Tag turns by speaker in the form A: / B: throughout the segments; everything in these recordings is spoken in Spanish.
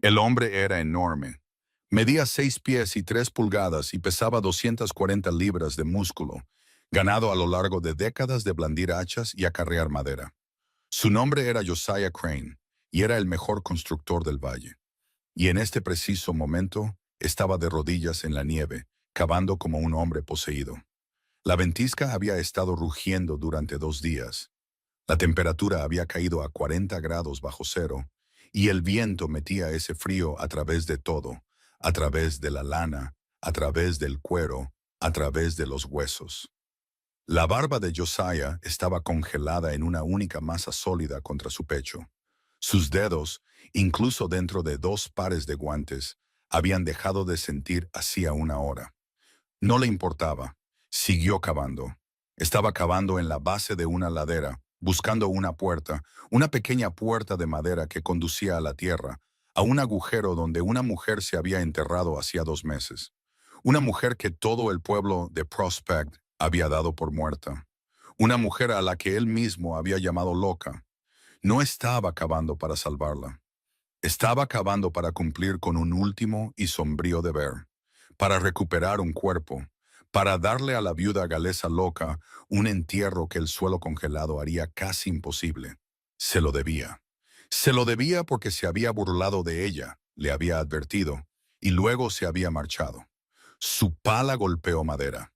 A: El hombre era enorme. Medía 6 pies y 3 pulgadas y pesaba 240 libras de músculo, ganado a lo largo de décadas de blandir hachas y acarrear madera. Su nombre era Josiah Crane, y era el mejor constructor del valle. Y en este preciso momento estaba de rodillas en la nieve, cavando como un hombre poseído. La ventisca había estado rugiendo durante 2 días. La temperatura había caído a 40 grados bajo cero, y el viento metía ese frío a través de todo, a través de la lana, a través del cuero, a través de los huesos. La barba de Josiah estaba congelada en una única masa sólida contra su pecho. Sus dedos, incluso dentro de 2 pares de guantes, habían dejado de sentir hacía una hora. No le importaba. Siguió cavando. Estaba cavando en la base de una ladera, buscando una pequeña puerta de madera que conducía a la tierra, a un agujero donde una mujer se había enterrado hacía 2 meses. Una mujer que todo el pueblo de Prospect había dado por muerta. Una mujer a la que él mismo había llamado loca. No estaba cavando para salvarla. Estaba cavando para cumplir con un último y sombrío deber, para recuperar un cuerpo, para darle a la viuda galesa loca un entierro que el suelo congelado haría casi imposible. Se lo debía. Se lo debía porque se había burlado de ella, le había advertido, y luego se había marchado. Su pala golpeó madera,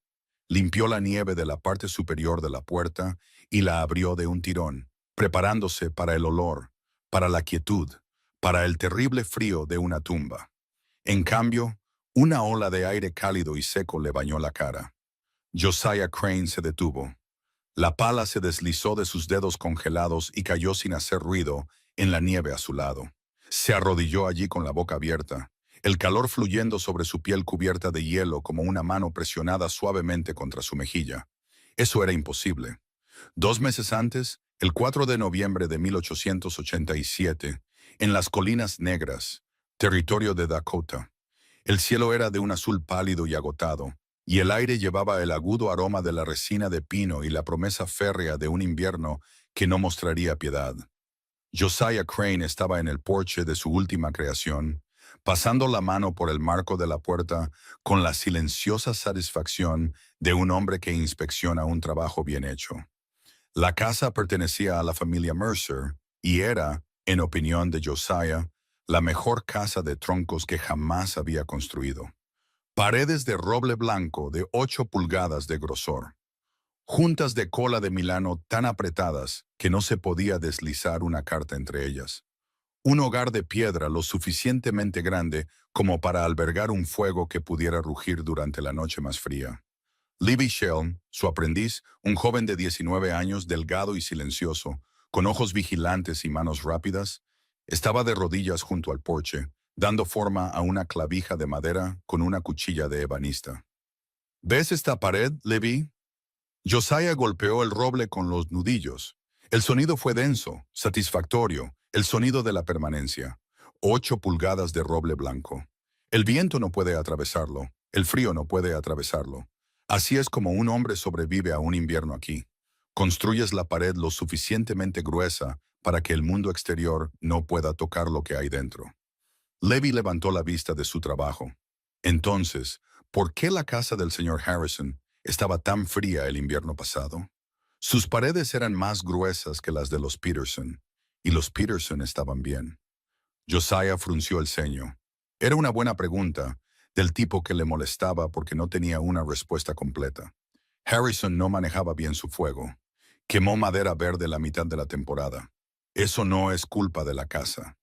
A: limpió la nieve de la parte superior de la puerta y la abrió de un tirón, preparándose para el olor, para la quietud, para el terrible frío de una tumba. En cambio, una ola de aire cálido y seco le bañó la cara. Josiah Crane se detuvo. La pala se deslizó de sus dedos congelados y cayó sin hacer ruido en la nieve a su lado. Se arrodilló allí con la boca abierta, el calor fluyendo sobre su piel cubierta de hielo como una mano presionada suavemente contra su mejilla. Eso era imposible. 2 meses antes, el 4 de noviembre de 1887, en las Colinas Negras, territorio de Dakota, el cielo era de un azul pálido y agotado, y el aire llevaba el agudo aroma de la resina de pino y la promesa férrea de un invierno que no mostraría piedad. Josiah Crane estaba en el porche de su última creación, pasando la mano por el marco de la puerta con la silenciosa satisfacción de un hombre que inspecciona un trabajo bien hecho. La casa pertenecía a la familia Mercer y era, en opinión de Josiah, la mejor casa de troncos que jamás había construido. Paredes de roble blanco de 8 pulgadas de grosor. Juntas de cola de Milano tan apretadas que no se podía deslizar una carta entre ellas. Un hogar de piedra lo suficientemente grande como para albergar un fuego que pudiera rugir durante la noche más fría. Libby Shelm, su aprendiz, un joven de 19 años, delgado y silencioso, con ojos vigilantes y manos rápidas, estaba de rodillas junto al porche, dando forma a una clavija de madera con una cuchilla de ebanista. ¿Ves esta pared, Libby? Josiah golpeó el roble con los nudillos. El sonido fue denso, satisfactorio, el sonido de la permanencia. 8 pulgadas de roble blanco. El viento no puede atravesarlo, el frío no puede atravesarlo. Así es como un hombre sobrevive a un invierno aquí. Construyes la pared lo suficientemente gruesa para que el mundo exterior no pueda tocar lo que hay dentro. Levy levantó la vista de su trabajo. Entonces, ¿por qué la casa del señor Harrison estaba tan fría el invierno pasado? Sus paredes eran más gruesas que las de los Peterson, y los Peterson estaban bien. Josiah frunció el ceño. Era una buena pregunta, del tipo que le molestaba porque no tenía una respuesta completa. Harrison no manejaba bien su fuego. Quemó madera verde la mitad de la temporada. Eso no es culpa de la casa.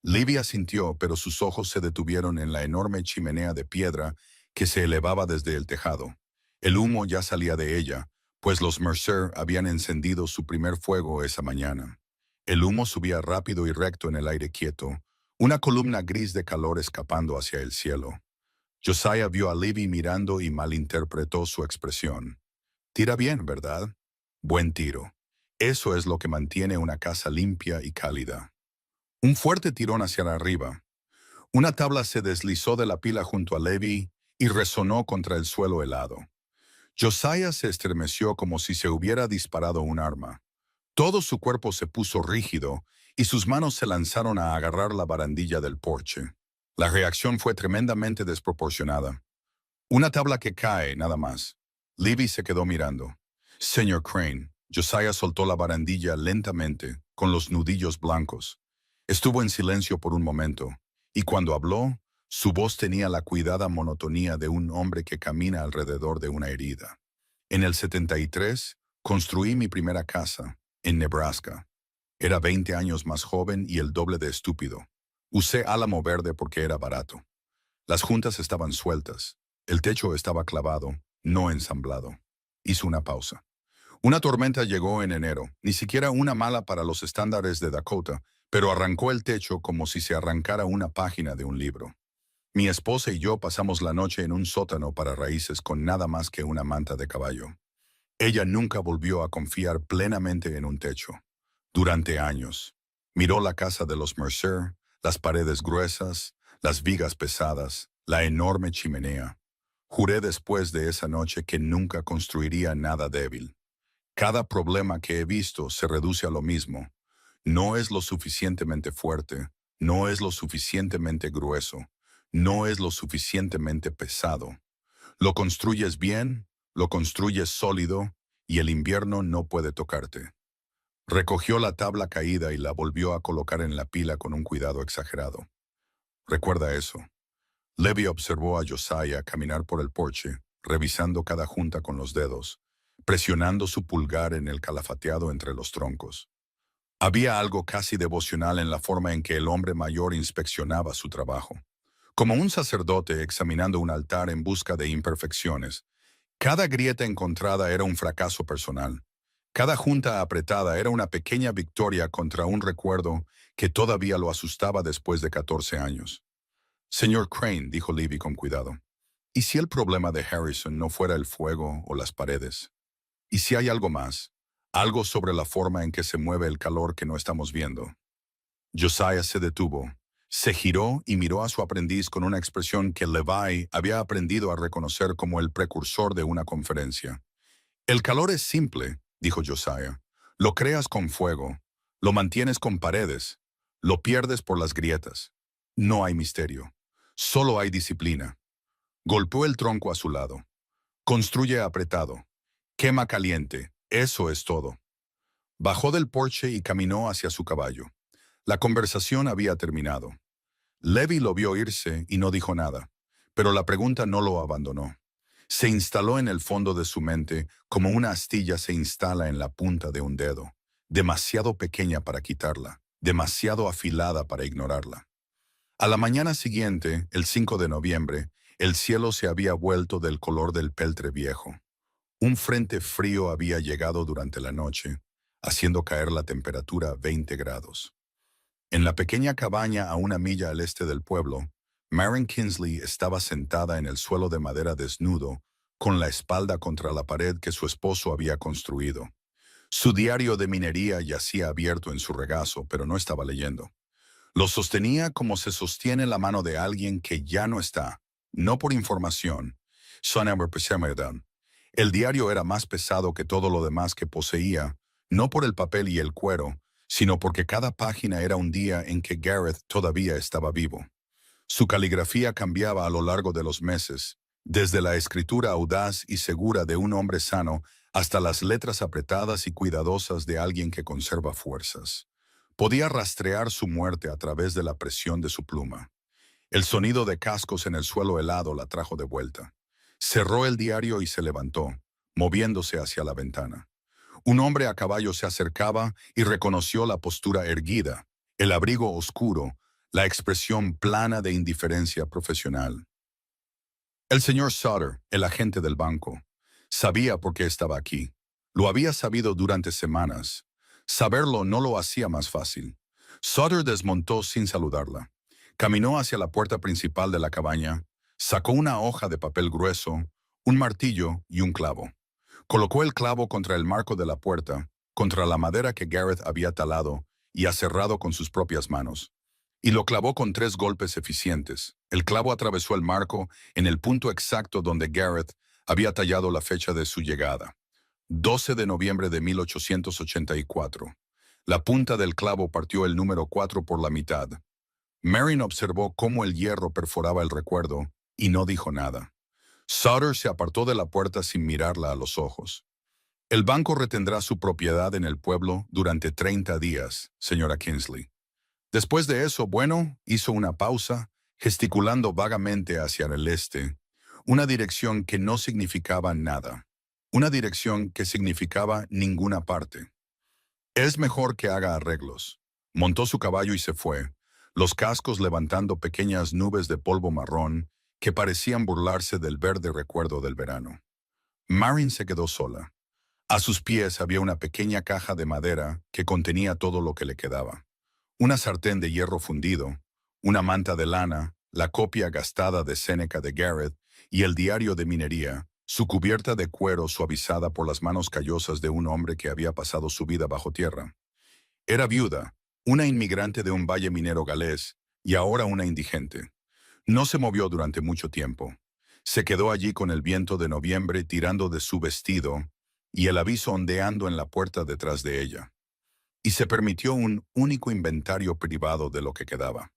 A: Libby asintió, pero sus ojos se detuvieron en la enorme chimenea de piedra que se elevaba desde el tejado. El humo ya salía de ella, pues los Mercer habían encendido su primer fuego esa mañana. El humo subía rápido y recto en el aire quieto, una columna gris de calor escapando hacia el cielo. Josiah vio a Libby mirando y malinterpretó su expresión. Tira bien, ¿verdad? Buen tiro. Eso es lo que mantiene una casa limpia y cálida. Un fuerte tirón hacia arriba. Una tabla se deslizó de la pila junto a Libby y resonó contra el suelo helado. Josiah se estremeció como si se hubiera disparado un arma. Todo su cuerpo se puso rígido y sus manos se lanzaron a agarrar la barandilla del porche. La reacción fue tremendamente desproporcionada. Una tabla que cae, nada más. Libby se quedó mirando. Señor Crane, Josiah soltó la barandilla lentamente, con los nudillos blancos. Estuvo en silencio por un momento, y cuando habló, su voz tenía la cuidada monotonía de un hombre que camina alrededor de una herida. En el 73, construí mi primera casa, en Nebraska. Era 20 años más joven y el doble de estúpido. Usé álamo verde porque era barato. Las juntas estaban sueltas. El techo estaba clavado, no ensamblado. Hizo una pausa. Una tormenta llegó en enero, ni siquiera una mala para los estándares de Dakota, pero arrancó el techo como si se arrancara una página de un libro. Mi esposa y yo pasamos la noche en un sótano para raíces con nada más que una manta de caballo. Ella nunca volvió a confiar plenamente en un techo. Durante años, miró la casa de los Mercer, las paredes gruesas, las vigas pesadas, la enorme chimenea. Juré después de esa noche que nunca construiría nada débil. Cada problema que he visto se reduce a lo mismo. No es lo suficientemente fuerte, no es lo suficientemente grueso, no es lo suficientemente pesado. Lo construyes bien, lo construyes sólido, y el invierno no puede tocarte. Recogió la tabla caída y la volvió a colocar en la pila con un cuidado exagerado. Recuerda eso. Levi observó a Josiah caminar por el porche, revisando cada junta con los dedos, presionando su pulgar en el calafateado entre los troncos. Había algo casi devocional en la forma en que el hombre mayor inspeccionaba su trabajo. Como un sacerdote examinando un altar en busca de imperfecciones, cada grieta encontrada era un fracaso personal. Cada junta apretada era una pequeña victoria contra un recuerdo que todavía lo asustaba después de 14 años. Señor Crane, dijo Libby con cuidado, ¿y si el problema de Harrison no fuera el fuego o las paredes? ¿Y si hay algo más? Algo sobre la forma en que se mueve el calor que no estamos viendo. Josiah se detuvo, se giró y miró a su aprendiz con una expresión que Levi había aprendido a reconocer como el precursor de una conferencia. El calor es simple, dijo Josiah. Lo creas con fuego, lo mantienes con paredes, lo pierdes por las grietas. No hay misterio, solo hay disciplina. Golpeó el tronco a su lado. Construye apretado. Quema caliente. Eso es todo. Bajó del porche y caminó hacia su caballo. La conversación había terminado. Levi lo vio irse y no dijo nada, pero la pregunta no lo abandonó. Se instaló en el fondo de su mente como una astilla se instala en la punta de un dedo, demasiado pequeña para quitarla, demasiado afilada para ignorarla. A la mañana siguiente, el 5 de noviembre, el cielo se había vuelto del color del peltre viejo. Un frente frío había llegado durante la noche, haciendo caer la temperatura a 20 grados. En la pequeña cabaña a una milla al este del pueblo, Maren Kinsley estaba sentada en el suelo de madera desnudo, con la espalda contra la pared que su esposo había construido. Su diario de minería yacía abierto en su regazo, pero no estaba leyendo. Lo sostenía como se sostiene la mano de alguien que ya no está, no por información. El diario era más pesado que todo lo demás que poseía, no por el papel y el cuero, sino porque cada página era un día en que Gareth todavía estaba vivo. Su caligrafía cambiaba a lo largo de los meses, desde la escritura audaz y segura de un hombre sano hasta las letras apretadas y cuidadosas de alguien que conserva fuerzas. Podía rastrear su muerte a través de la presión de su pluma. El sonido de cascos en el suelo helado la trajo de vuelta. Cerró el diario y se levantó, moviéndose hacia la ventana. Un hombre a caballo se acercaba y reconoció la postura erguida, el abrigo oscuro, la expresión plana de indiferencia profesional. El señor Sutter, el agente del banco, sabía por qué estaba aquí. Lo había sabido durante semanas. Saberlo no lo hacía más fácil. Sutter desmontó sin saludarla. Caminó hacia la puerta principal de la cabaña, sacó una hoja de papel grueso, un martillo y un clavo. Colocó el clavo contra el marco de la puerta, contra la madera que Gareth había talado y aserrado con sus propias manos. Y lo clavó con 3 golpes eficientes. El clavo atravesó el marco en el punto exacto donde Gareth había tallado la fecha de su llegada. 12 de noviembre de 1884. La punta del clavo partió el número 4 por la mitad. Marion observó cómo el hierro perforaba el recuerdo y no dijo nada. Sutter se apartó de la puerta sin mirarla a los ojos. El banco retendrá su propiedad en el pueblo durante 30 días, señora Kingsley. Después de eso, bueno, hizo una pausa, gesticulando vagamente hacia el este, una dirección que no significaba nada, una dirección que significaba ninguna parte. Es mejor que haga arreglos. Montó su caballo y se fue, los cascos levantando pequeñas nubes de polvo marrón que parecían burlarse del verde recuerdo del verano. Marion se quedó sola. A sus pies había una pequeña caja de madera que contenía todo lo que le quedaba. Una sartén de hierro fundido, una manta de lana, la copia gastada de Séneca de Garrett y el diario de minería, su cubierta de cuero suavizada por las manos callosas de un hombre que había pasado su vida bajo tierra. Era viuda, una inmigrante de un valle minero galés y ahora una indigente. No se movió durante mucho tiempo. Se quedó allí con el viento de noviembre tirando de su vestido y el aviso ondeando en la puerta detrás de ella. Y se permitió un único inventario privado de lo que quedaba.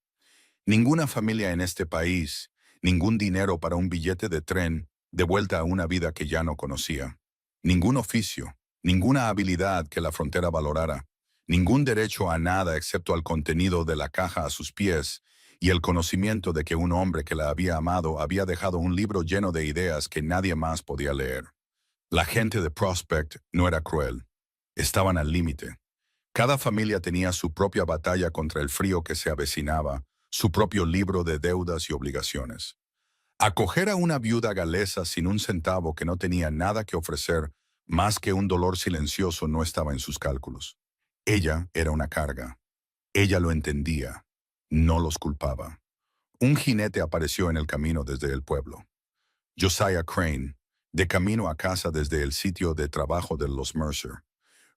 A: Ninguna familia en este país, ningún dinero para un billete de tren de vuelta a una vida que ya no conocía. Ningún oficio, ninguna habilidad que la frontera valorara, ningún derecho a nada excepto al contenido de la caja a sus pies y el conocimiento de que un hombre que la había amado había dejado un libro lleno de ideas que nadie más podía leer. La gente de Prospect no era cruel. Estaban al límite. Cada familia tenía su propia batalla contra el frío que se avecinaba, su propio libro de deudas y obligaciones. Acoger a una viuda galesa sin un centavo que no tenía nada que ofrecer más que un dolor silencioso no estaba en sus cálculos. Ella era una carga. Ella lo entendía. No los culpaba. Un jinete apareció en el camino desde el pueblo. Josiah Crane, de camino a casa desde el sitio de trabajo de los Mercer.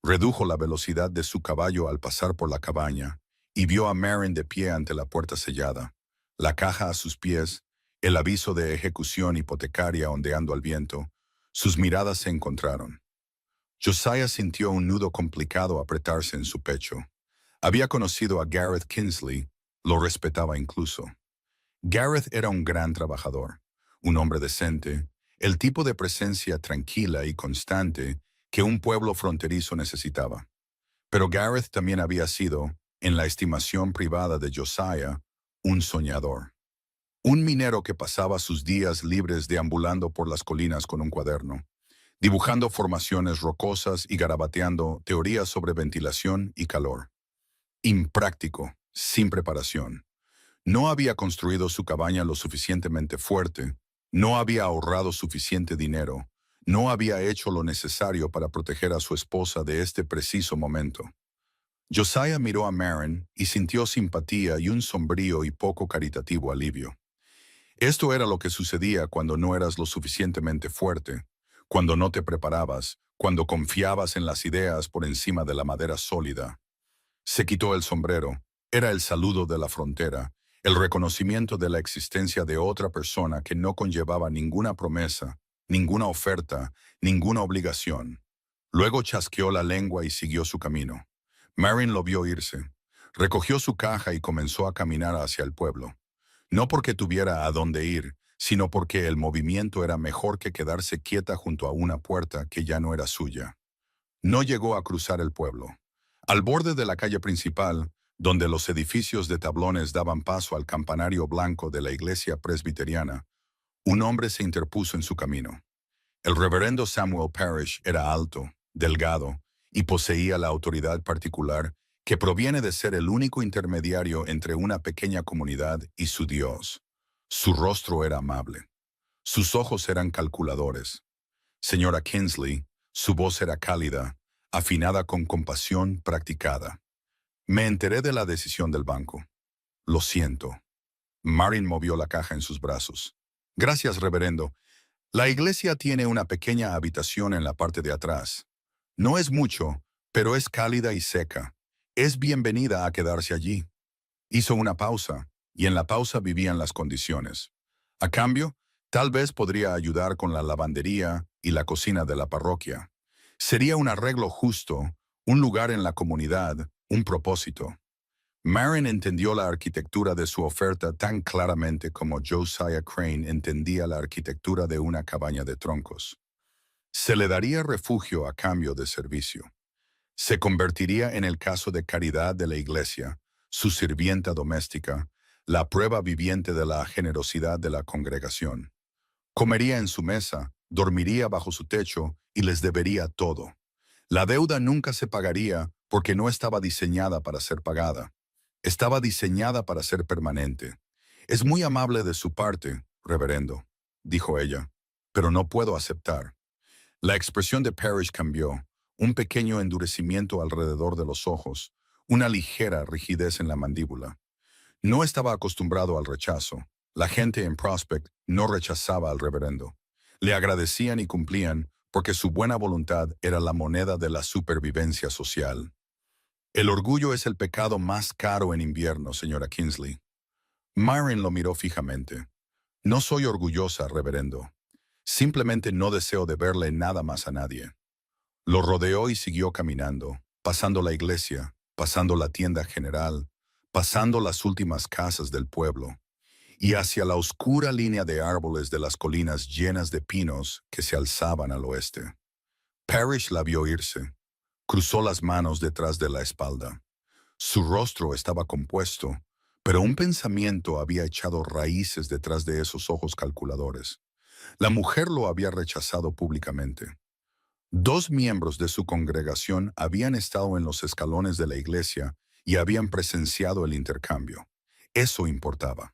A: Redujo la velocidad de su caballo al pasar por la cabaña y vio a Marion de pie ante la puerta sellada, la caja a sus pies, el aviso de ejecución hipotecaria ondeando al viento. Sus miradas se encontraron. Josiah sintió un nudo complicado apretarse en su pecho. Había conocido a Garrett Kingsley, lo respetaba incluso. Garrett era un gran trabajador, un hombre decente, el tipo de presencia tranquila y constante que un pueblo fronterizo necesitaba. Pero Garrett también había sido, en la estimación privada de Josiah, un soñador. Un minero que pasaba sus días libres deambulando por las colinas con un cuaderno, dibujando formaciones rocosas y garabateando teorías sobre ventilación y calor. Impráctico, sin preparación. No había construido su cabaña lo suficientemente fuerte, no había ahorrado suficiente dinero, no había hecho lo necesario para proteger a su esposa de este preciso momento. Josiah miró a Marion y sintió simpatía y un sombrío y poco caritativo alivio. Esto era lo que sucedía cuando no eras lo suficientemente fuerte, cuando no te preparabas, cuando confiabas en las ideas por encima de la madera sólida. Se quitó el sombrero. Era el saludo de la frontera, el reconocimiento de la existencia de otra persona que no conllevaba ninguna promesa, ninguna oferta, ninguna obligación. Luego chasqueó la lengua y siguió su camino. Marion lo vio irse. Recogió su caja y comenzó a caminar hacia el pueblo. No porque tuviera a dónde ir, sino porque el movimiento era mejor que quedarse quieta junto a una puerta que ya no era suya. No llegó a cruzar el pueblo. Al borde de la calle principal, donde los edificios de tablones daban paso al campanario blanco de la iglesia presbiteriana, un hombre se interpuso en su camino. El reverendo Samuel Parrish era alto, delgado, y poseía la autoridad particular que proviene de ser el único intermediario entre una pequeña comunidad y su Dios. Su rostro era amable. Sus ojos eran calculadores. Señora Kingsley, su voz era cálida, afinada con compasión practicada. Me enteré de la decisión del banco. Lo siento. Marion movió la caja en sus brazos. Gracias, reverendo. La iglesia tiene una pequeña habitación en la parte de atrás. No es mucho, pero es cálida y seca. Es bienvenida a quedarse allí. Hizo una pausa, y en la pausa vivían las condiciones. A cambio, tal vez podría ayudar con la lavandería y la cocina de la parroquia. Sería un arreglo justo, un lugar en la comunidad, un propósito. Marin entendió la arquitectura de su oferta tan claramente como Josiah Crane entendía la arquitectura de una cabaña de troncos. Se le daría refugio a cambio de servicio. Se convertiría en el caso de caridad de la iglesia, su sirvienta doméstica, la prueba viviente de la generosidad de la congregación. Comería en su mesa, dormiría bajo su techo y les debería todo. La deuda nunca se pagaría porque no estaba diseñada para ser pagada. Estaba diseñada para ser permanente. Es muy amable de su parte, reverendo, dijo ella, pero no puedo aceptar. La expresión de Parrish cambió, un pequeño endurecimiento alrededor de los ojos, una ligera rigidez en la mandíbula. No estaba acostumbrado al rechazo. La gente en Prospect no rechazaba al reverendo. Le agradecían y cumplían porque su buena voluntad era la moneda de la supervivencia social. El orgullo es el pecado más caro en invierno, señora Kingsley. Myron lo miró fijamente. No soy orgullosa, reverendo. Simplemente no deseo deberle nada más a nadie. Lo rodeó y siguió caminando, pasando la iglesia, pasando la tienda general, pasando las últimas casas del pueblo, y hacia la oscura línea de árboles de las colinas llenas de pinos que se alzaban al oeste. Parrish la vio irse. Cruzó las manos detrás de la espalda. Su rostro estaba compuesto, pero un pensamiento había echado raíces detrás de esos ojos calculadores. La mujer lo había rechazado públicamente. Dos miembros de su congregación habían estado en los escalones de la iglesia y habían presenciado el intercambio. Eso importaba.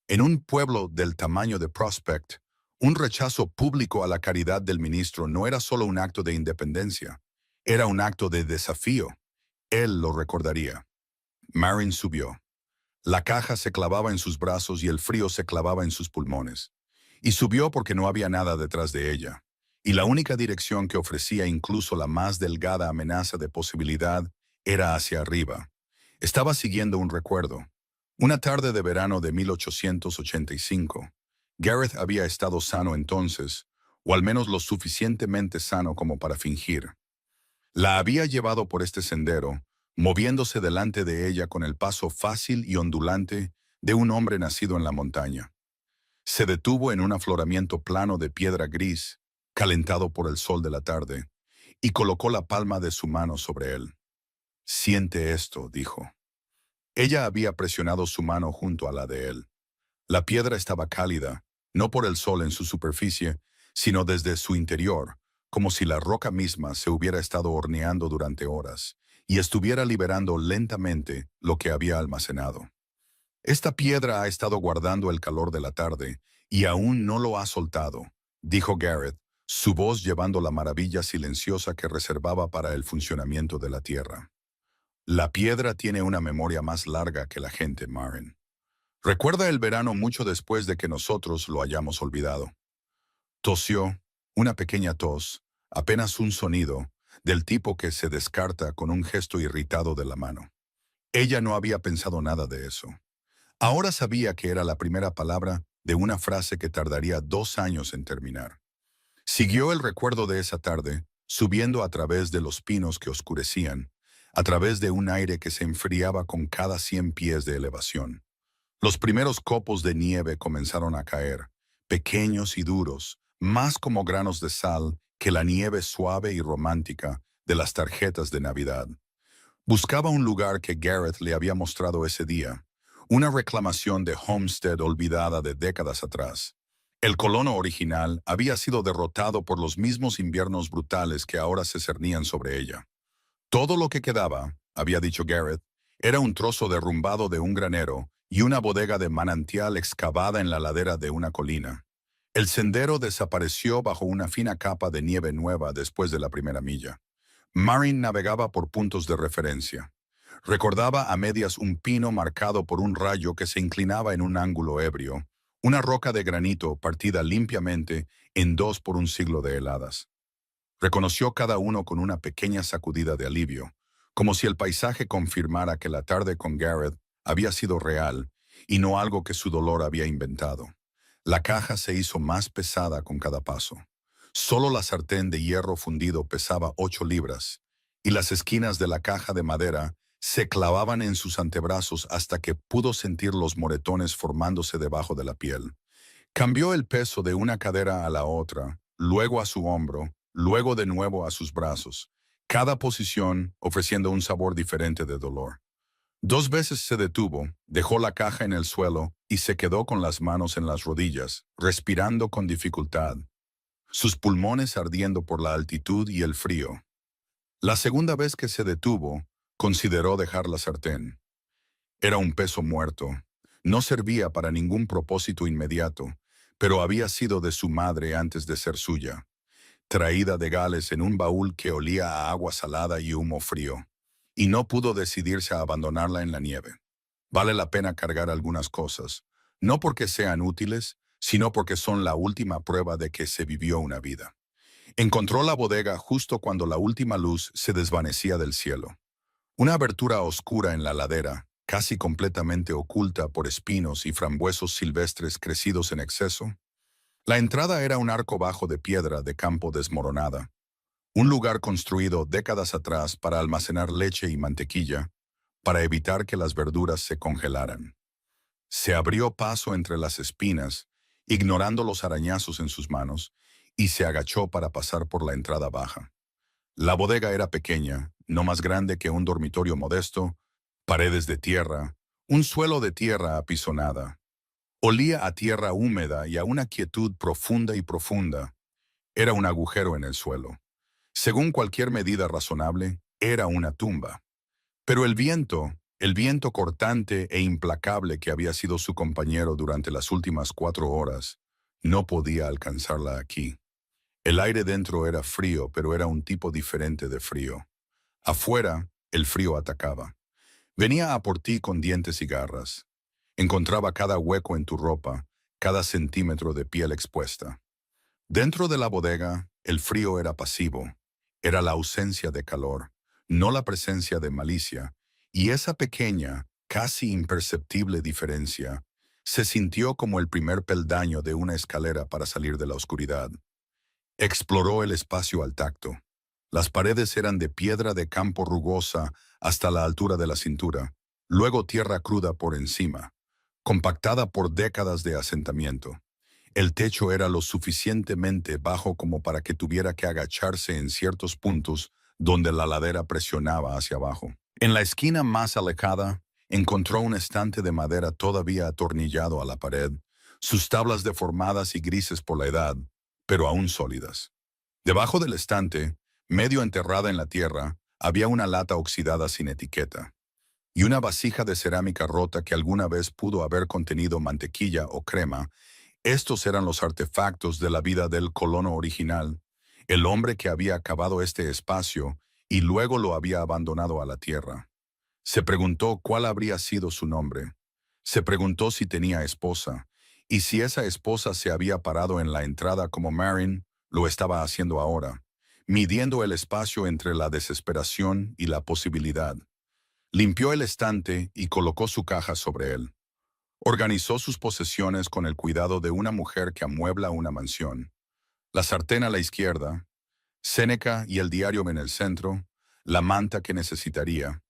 A: En un pueblo del tamaño de Prospect, un rechazo público a la caridad del ministro no era solo un acto de independencia, era un acto de desafío. Él lo recordaría. Marin subió. La caja se clavaba en sus brazos y el frío se clavaba en sus pulmones. Y subió porque no había nada detrás de ella. Y la única dirección que ofrecía incluso la más delgada amenaza de posibilidad era hacia arriba. Estaba siguiendo un recuerdo. Una tarde de verano de 1885. Gareth había estado sano entonces, o al menos lo suficientemente sano como para fingir. La había llevado por este sendero, moviéndose delante de ella con el paso fácil y ondulante de un hombre nacido en la montaña. Se detuvo en un afloramiento plano de piedra gris, calentado por el sol de la tarde, y colocó la palma de su mano sobre él. «Siente esto», dijo. Ella había presionado su mano junto a la de él. La piedra estaba cálida, no por el sol en su superficie, sino desde su interior, como si la roca misma se hubiera estado horneando durante horas y estuviera liberando lentamente lo que había almacenado. «Esta piedra ha estado guardando el calor de la tarde y aún no lo ha soltado», dijo Gareth, su voz llevando la maravilla silenciosa que reservaba para el funcionamiento de la tierra. «La piedra tiene una memoria más larga que la gente, Marin. Recuerda el verano mucho después de que nosotros lo hayamos olvidado». Tosió, una pequeña tos, apenas un sonido, del tipo que se descarta con un gesto irritado de la mano. Ella no había pensado nada de eso. Ahora sabía que era la primera palabra de una frase que tardaría 2 años en terminar. Siguió el recuerdo de esa tarde, subiendo a través de los pinos que oscurecían, a través de un aire que se enfriaba con cada 100 pies de elevación. Los primeros copos de nieve comenzaron a caer, pequeños y duros, más como granos de sal que la nieve suave y romántica de las tarjetas de Navidad. Buscaba un lugar que Gareth le había mostrado ese día, una reclamación de Homestead olvidada de décadas atrás. El colono original había sido derrotado por los mismos inviernos brutales que ahora se cernían sobre ella. Todo lo que quedaba, había dicho Gareth, era un trozo derrumbado de un granero y una bodega de manantial excavada en la ladera de una colina. El sendero desapareció bajo una fina capa de nieve nueva después de la primera milla. Marin navegaba por puntos de referencia. Recordaba a medias un pino marcado por un rayo que se inclinaba en un ángulo ebrio, una roca de granito partida limpiamente en dos por un siglo de heladas. Reconoció cada uno con una pequeña sacudida de alivio, como si el paisaje confirmara que la tarde con Gareth había sido real y no algo que su dolor había inventado. La caja se hizo más pesada con cada paso. Solo la sartén de hierro fundido pesaba 8 libras, y las esquinas de la caja de madera se clavaban en sus antebrazos hasta que pudo sentir los moretones formándose debajo de la piel. Cambió el peso de una cadera a la otra, luego a su hombro, luego de nuevo a sus brazos, cada posición ofreciendo un sabor diferente de dolor. 2 veces se detuvo, dejó la caja en el suelo y se quedó con las manos en las rodillas, respirando con dificultad, sus pulmones ardiendo por la altitud y el frío. La segunda vez que se detuvo, consideró dejar la sartén. Era un peso muerto. No servía para ningún propósito inmediato, pero había sido de su madre antes de ser suya, traída de Gales en un baúl que olía a agua salada y humo frío, y no pudo decidirse a abandonarla en la nieve. Vale la pena cargar algunas cosas, no porque sean útiles, sino porque son la última prueba de que se vivió una vida. Encontró la bodega justo cuando la última luz se desvanecía del cielo. Una abertura oscura en la ladera, casi completamente oculta por espinos y frambuesos silvestres crecidos en exceso. La entrada era un arco bajo de piedra de campo desmoronada, un lugar construido décadas atrás para almacenar leche y mantequilla, para evitar que las verduras se congelaran. Se abrió paso entre las espinas, ignorando los arañazos en sus manos, y se agachó para pasar por la entrada baja. La bodega era pequeña, no más grande que un dormitorio modesto, paredes de tierra, un suelo de tierra apisonada. Olía a tierra húmeda y a una quietud profunda y profunda. Era un agujero en el suelo. Según cualquier medida razonable, era una tumba. Pero el viento cortante e implacable que había sido su compañero durante las últimas 4 horas, no podía alcanzarla aquí. El aire dentro era frío, pero era un tipo diferente de frío. Afuera, el frío atacaba. Venía a por ti con dientes y garras. Encontraba cada hueco en tu ropa, cada centímetro de piel expuesta. Dentro de la bodega, el frío era pasivo. Era la ausencia de calor, no la presencia de malicia, y esa pequeña, casi imperceptible diferencia se sintió como el primer peldaño de una escalera para salir de la oscuridad. Exploró el espacio al tacto. Las paredes eran de piedra de campo rugosa hasta la altura de la cintura, luego tierra cruda por encima, compactada por décadas de asentamiento. El techo era lo suficientemente bajo como para que tuviera que agacharse en ciertos puntos donde la ladera presionaba hacia abajo. En la esquina más alejada, encontró un estante de madera todavía atornillado a la pared, sus tablas deformadas y grises por la edad, pero aún sólidas. Debajo del estante, medio enterrada en la tierra, había una lata oxidada sin etiqueta y una vasija de cerámica rota que alguna vez pudo haber contenido mantequilla o crema. Estos eran los artefactos de la vida del colono original, el hombre que había acabado este espacio y luego lo había abandonado a la tierra. Se preguntó cuál habría sido su nombre. Se preguntó si tenía esposa, y si esa esposa se había parado en la entrada como Marin lo estaba haciendo ahora, midiendo el espacio entre la desesperación y la posibilidad. Limpió el estante y colocó su caja sobre él. Organizó sus posesiones con el cuidado de una mujer que amuebla una mansión. La sartén a la izquierda, Séneca y el diario en el centro, la manta que necesitaría.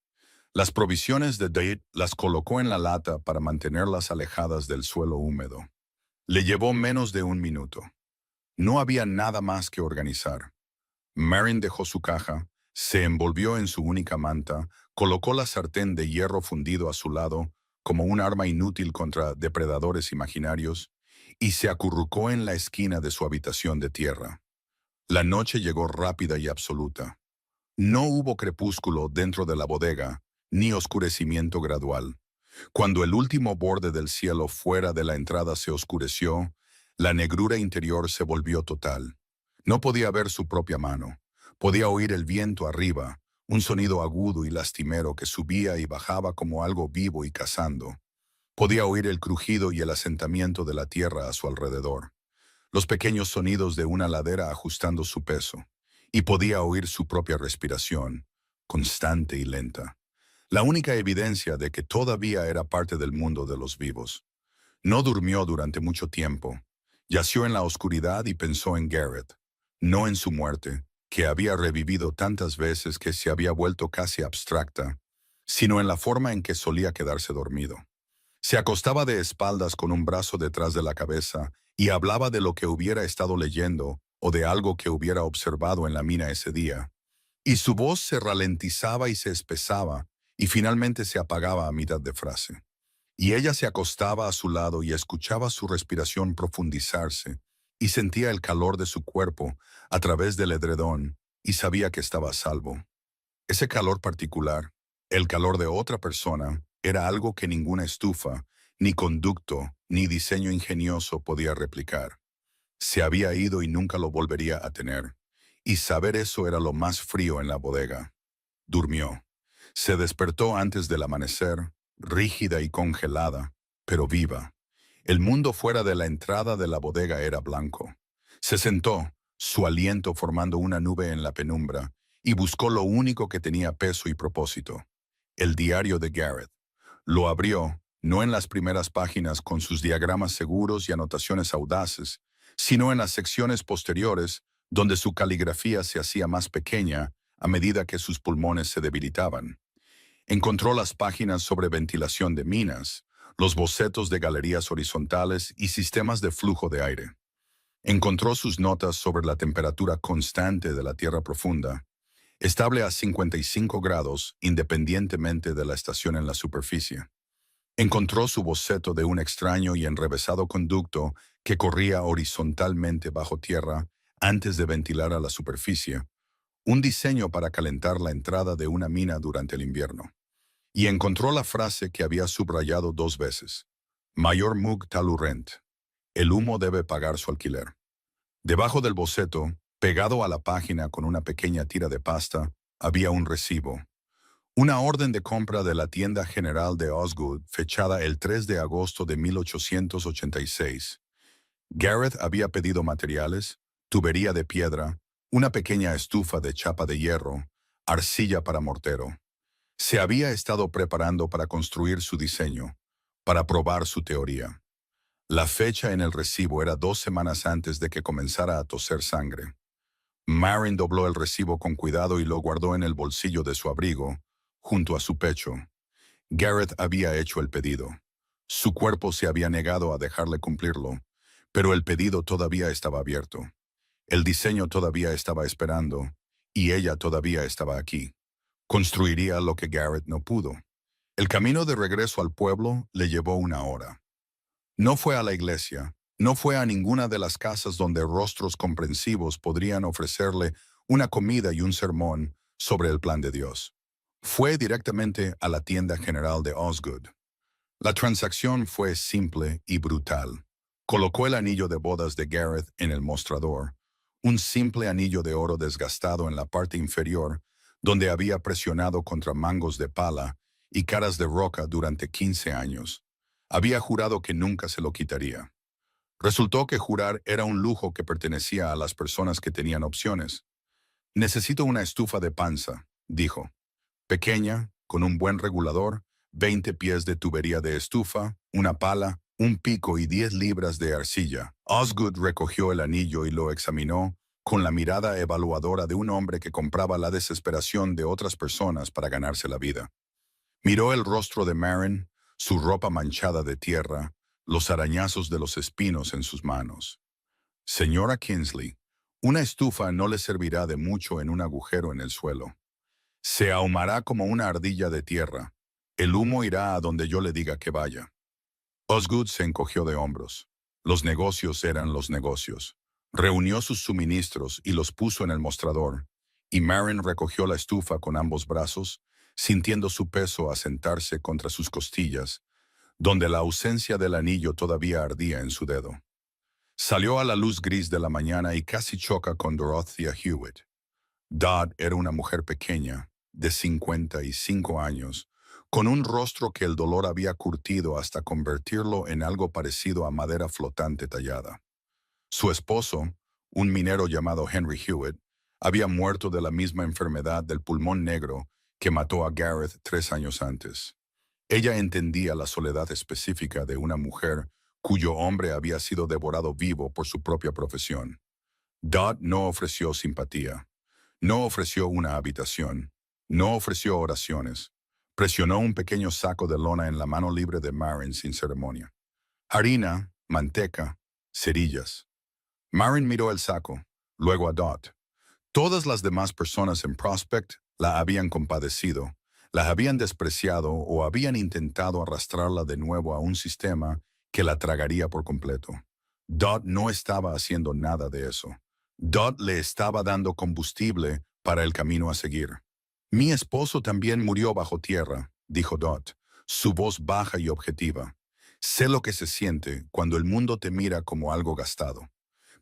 A: Las provisiones de Date las colocó en la lata para mantenerlas alejadas del suelo húmedo. Le llevó menos de 1 minuto. No había nada más que organizar. Marin dejó su caja, se envolvió en su única manta, colocó la sartén de hierro fundido a su lado como un arma inútil contra depredadores imaginarios, y se acurrucó en la esquina de su habitación de tierra. La noche llegó rápida y absoluta. No hubo crepúsculo dentro de la bodega, ni oscurecimiento gradual. Cuando el último borde del cielo fuera de la entrada se oscureció, la negrura interior se volvió total. No podía ver su propia mano. Podía oír el viento arriba, un sonido agudo y lastimero que subía y bajaba como algo vivo y cazando. Podía oír el crujido y el asentamiento de la tierra a su alrededor, los pequeños sonidos de una ladera ajustando su peso, y podía oír su propia respiración, constante y lenta. La única evidencia de que todavía era parte del mundo de los vivos. No durmió durante mucho tiempo. Yació en la oscuridad y pensó en Garrett. no en su muerte, que había revivido tantas veces que se había vuelto casi abstracta, sino en la forma en que solía quedarse dormido. Se acostaba de espaldas con un brazo detrás de la cabeza y hablaba de lo que hubiera estado leyendo o de algo que hubiera observado en la mina ese día. Y su voz se ralentizaba y se espesaba, y finalmente se apagaba a mitad de frase. Y ella se acostaba a su lado y escuchaba su respiración profundizarse, y sentía el calor de su cuerpo a través del edredón, y sabía que estaba a salvo. Ese calor particular, el calor de otra persona, era algo que ninguna estufa, ni conducto, ni diseño ingenioso podía replicar. Se había ido y nunca lo volvería a tener. Y saber eso era lo más frío en la bodega. Durmió. Se despertó antes del amanecer, rígida y congelada, pero viva. El mundo fuera de la entrada de la bodega era blanco. Se sentó, su aliento formando una nube en la penumbra, y buscó lo único que tenía peso y propósito: el diario de Garrett. Lo abrió, no en las primeras páginas con sus diagramas seguros y anotaciones audaces, sino en las secciones posteriores, donde su caligrafía se hacía más pequeña a medida que sus pulmones se debilitaban. Encontró las páginas sobre ventilación de minas, los bocetos de galerías horizontales y sistemas de flujo de aire. Encontró sus notas sobre la temperatura constante de la tierra profunda, estable a 55 grados independientemente de la estación en la superficie. Encontró su boceto de un extraño y enrevesado conducto que corría horizontalmente bajo tierra antes de ventilar a la superficie, un diseño para calentar la entrada de una mina durante el invierno. Y encontró la frase que había subrayado 2 veces: Mayor Mug Talurent. El humo debe pagar su alquiler. Debajo del boceto, pegado a la página con una pequeña tira de pasta, había un recibo. Una orden de compra de la tienda general de Osgood, fechada el 3 de agosto de 1886. Garrett había pedido materiales, tubería de piedra, una pequeña estufa de chapa de hierro, arcilla para mortero. Se había estado preparando para construir su diseño, para probar su teoría. La fecha en el recibo era 2 semanas antes de que comenzara a toser sangre. Marin dobló el recibo con cuidado y lo guardó en el bolsillo de su abrigo, junto a su pecho. Garrett había hecho el pedido. Su cuerpo se había negado a dejarle cumplirlo, pero el pedido todavía estaba abierto. El diseño todavía estaba esperando, y ella todavía estaba aquí. Construiría lo que Garrett no pudo. El camino de regreso al pueblo le llevó 1 hora. No fue a la iglesia, no fue a ninguna de las casas donde rostros comprensivos podrían ofrecerle una comida y un sermón sobre el plan de Dios. Fue directamente a la tienda general de Osgood. La transacción fue simple y brutal. Colocó el anillo de bodas de Garrett en el mostrador, un simple anillo de oro desgastado en la parte inferior, donde había presionado contra mangos de pala y caras de roca durante 15 años. Había jurado que nunca se lo quitaría. Resultó que jurar era un lujo que pertenecía a las personas que tenían opciones. Necesito una estufa de panza, dijo. Pequeña, con un buen regulador, 20 pies de tubería de estufa, una pala, un pico y 10 libras de arcilla. Osgood recogió el anillo y lo examinó con la mirada evaluadora de un hombre que compraba la desesperación de otras personas para ganarse la vida. Miró el rostro de Marin, su ropa manchada de tierra, los arañazos de los espinos en sus manos. Señora Kingsley, una estufa no le servirá de mucho en un agujero en el suelo. Se ahumará como una ardilla de tierra. El humo irá a donde yo le diga que vaya. Osgood se encogió de hombros. Los negocios eran los negocios. Reunió sus suministros y los puso en el mostrador, y Marin recogió la estufa con ambos brazos, sintiendo su peso asentarse contra sus costillas, donde la ausencia del anillo todavía ardía en su dedo. Salió a la luz gris de la mañana y casi choca con Dorothea Hewitt. Dodd era una mujer pequeña, de 55 años, con un rostro que el dolor había curtido hasta convertirlo en algo parecido a madera flotante tallada. Su esposo, un minero llamado Henry Hewitt, había muerto de la misma enfermedad del pulmón negro que mató a Garrett 3 años antes. Ella entendía la soledad específica de una mujer cuyo hombre había sido devorado vivo por su propia profesión. Dot no ofreció simpatía. No ofreció una habitación. No ofreció oraciones. Presionó un pequeño saco de lona en la mano libre de Marin sin ceremonia. Harina, manteca, cerillas. Marin miró el saco, luego a Dot. Todas las demás personas en Prospect la habían compadecido, la habían despreciado o habían intentado arrastrarla de nuevo a un sistema que la tragaría por completo. Dot no estaba haciendo nada de eso. Dot le estaba dando combustible para el camino a seguir. Mi esposo también murió bajo tierra, dijo Dot, su voz baja y objetiva. Sé lo que se siente cuando el mundo te mira como algo gastado.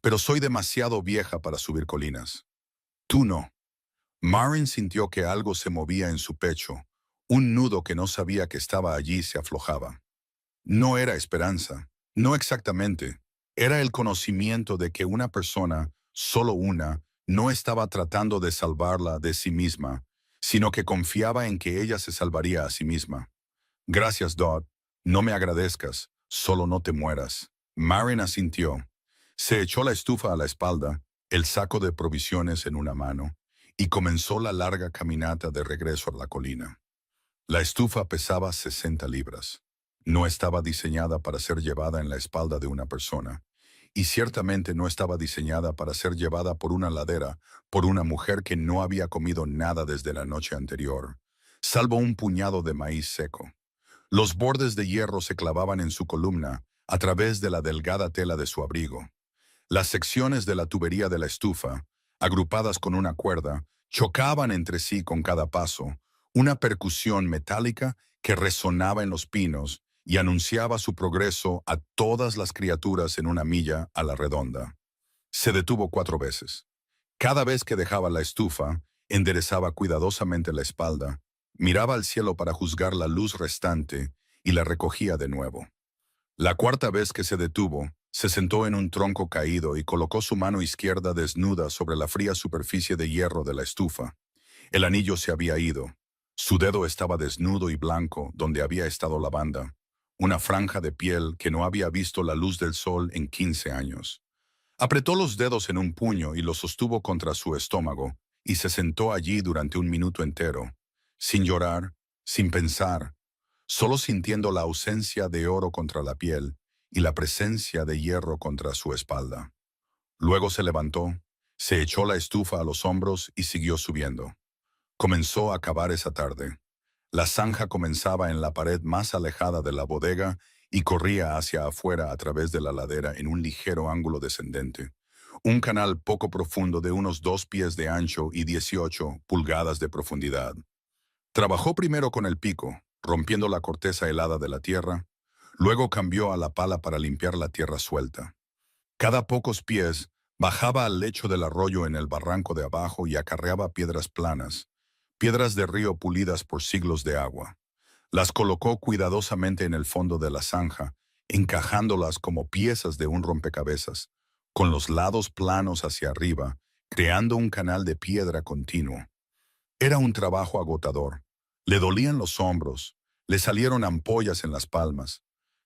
A: Pero soy demasiado vieja para subir colinas. Tú no. Marin sintió que algo se movía en su pecho. Un nudo que no sabía que estaba allí se aflojaba. No era esperanza, no exactamente. Era el conocimiento de que una persona, solo una, no estaba tratando de salvarla de sí misma, sino que confiaba en que ella se salvaría a sí misma. Gracias, Dot. No me agradezcas, solo no te mueras. Marin asintió. Se echó la estufa a la espalda, el saco de provisiones en una mano, y comenzó la larga caminata de regreso a la colina. La estufa pesaba 60 libras. No estaba diseñada para ser llevada en la espalda de una persona, y ciertamente no estaba diseñada para ser llevada por una ladera por una mujer que no había comido nada desde la noche anterior, salvo un puñado de maíz seco. Los bordes de hierro se clavaban en su columna a través de la delgada tela de su abrigo. Las secciones de la tubería de la estufa, agrupadas con una cuerda, chocaban entre sí con cada paso, una percusión metálica que resonaba en los pinos y anunciaba su progreso a todas las criaturas en una milla a la redonda. Se detuvo 4 veces. Cada vez que dejaba la estufa, enderezaba cuidadosamente la espalda, miraba al cielo para juzgar la luz restante y la recogía de nuevo. La cuarta vez que se detuvo, se sentó en un tronco caído y colocó su mano izquierda desnuda sobre la fría superficie de hierro de la estufa. El anillo se había ido. Su dedo estaba desnudo y blanco donde había estado la banda, una franja de piel que no había visto la luz del sol en 15 años. Apretó los dedos en un puño y los sostuvo contra su estómago, y se sentó allí durante un minuto entero, sin llorar, sin pensar, solo sintiendo la ausencia de oro contra la piel y la presencia de hierro contra su espalda. Luego se levantó, se echó la estufa a los hombros y siguió subiendo. Comenzó a cavar esa tarde. La zanja comenzaba en la pared más alejada de la bodega y corría hacia afuera a través de la ladera en un ligero ángulo descendente. Un canal poco profundo de unos 2 pies de ancho y 18 pulgadas de profundidad. Trabajó primero con el pico, rompiendo la corteza helada de la tierra, luego cambió a la pala para limpiar la tierra suelta. Cada pocos pies bajaba al lecho del arroyo en el barranco de abajo y acarreaba piedras planas, piedras de río pulidas por siglos de agua. Las colocó cuidadosamente en el fondo de la zanja, encajándolas como piezas de un rompecabezas, con los lados planos hacia arriba, creando un canal de piedra continuo. Era un trabajo agotador. Le dolían los hombros, le salieron ampollas en las palmas.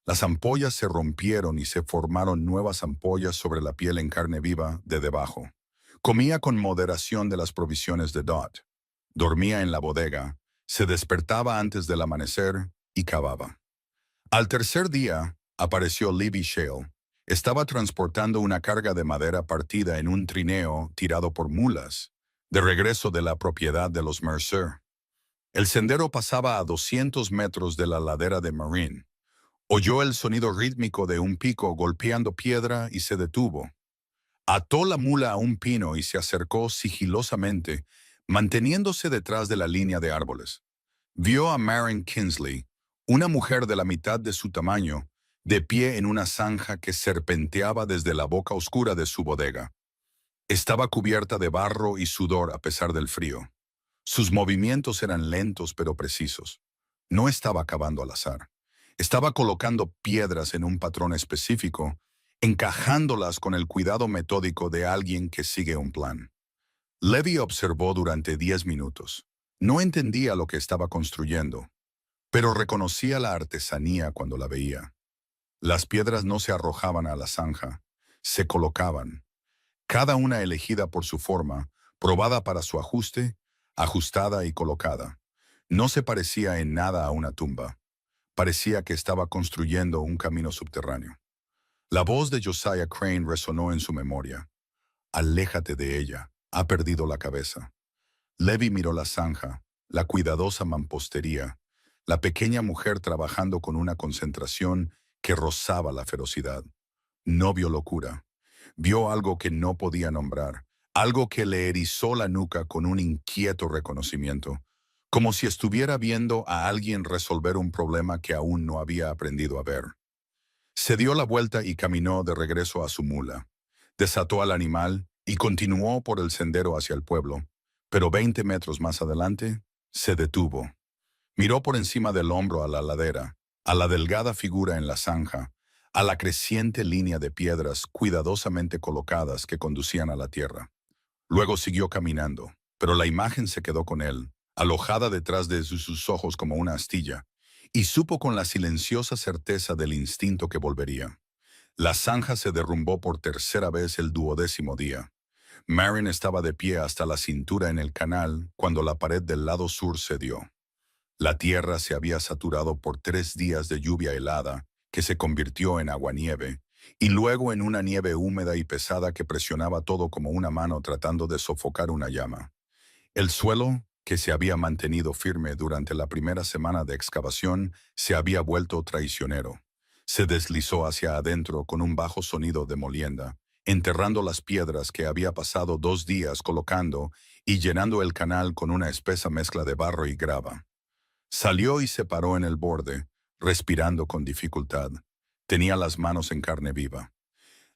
A: Las ampollas se rompieron y se formaron nuevas ampollas sobre la piel en carne viva de debajo. Comía con moderación de las provisiones de Dot. Dormía en la bodega, se despertaba antes del amanecer y cavaba. Al tercer día, apareció Libby Shale. Estaba transportando una carga de madera partida en un trineo tirado por mulas, de regreso de la propiedad de los Mercer. El sendero pasaba a 200 metros de la ladera de Marin. Oyó el sonido rítmico de un pico golpeando piedra y se detuvo. Ató la mula a un pino y se acercó sigilosamente, manteniéndose detrás de la línea de árboles. Vio a Marin Kinsley, una mujer de la mitad de su tamaño, de pie en una zanja que serpenteaba desde la boca oscura de su bodega. Estaba cubierta de barro y sudor a pesar del frío. Sus movimientos eran lentos pero precisos. No estaba cavando al azar. Estaba colocando piedras en un patrón específico, encajándolas con el cuidado metódico de alguien que sigue un plan. Levy observó durante 10 minutos. No entendía lo que estaba construyendo, pero reconocía la artesanía cuando la veía. Las piedras no se arrojaban a la zanja, se colocaban. cada una elegida por su forma, probada para su ajuste, ajustada y colocada. No se parecía en nada a una tumba. Parecía que estaba construyendo un camino subterráneo. La voz de Josiah Crane resonó en su memoria. Aléjate de ella, ha perdido la cabeza. Levi miró la zanja, la cuidadosa mampostería, la pequeña mujer trabajando con una concentración que rozaba la ferocidad. No vio locura. Vio algo que no podía nombrar, algo que le erizó la nuca con un inquieto reconocimiento, como si estuviera viendo a alguien resolver un problema que aún no había aprendido a ver. Se dio la vuelta y caminó de regreso a su mula. Desató al animal y continuó por el sendero hacia el pueblo, pero 20 metros más adelante se detuvo. Miró por encima del hombro a la ladera, a la delgada figura en la zanja, a la creciente línea de piedras cuidadosamente colocadas que conducían a la tierra. Luego siguió caminando, pero la imagen se quedó con él, alojada detrás de sus ojos como una astilla, y supo con la silenciosa certeza del instinto que volvería. La zanja se derrumbó por tercera vez el 12º día. Marin estaba de pie hasta la cintura en el canal cuando la pared del lado sur cedió. La tierra se había saturado por 3 días de lluvia helada, que se convirtió en aguanieve, y luego en una nieve húmeda y pesada que presionaba todo como una mano tratando de sofocar una llama. El suelo, que se había mantenido firme durante la primera semana de excavación, se había vuelto traicionero. Se deslizó hacia adentro con un bajo sonido de molienda, enterrando las piedras que había pasado 2 días colocando y llenando el canal con una espesa mezcla de barro y grava. Salió y se paró en el borde, respirando con dificultad. Tenía las manos en carne viva.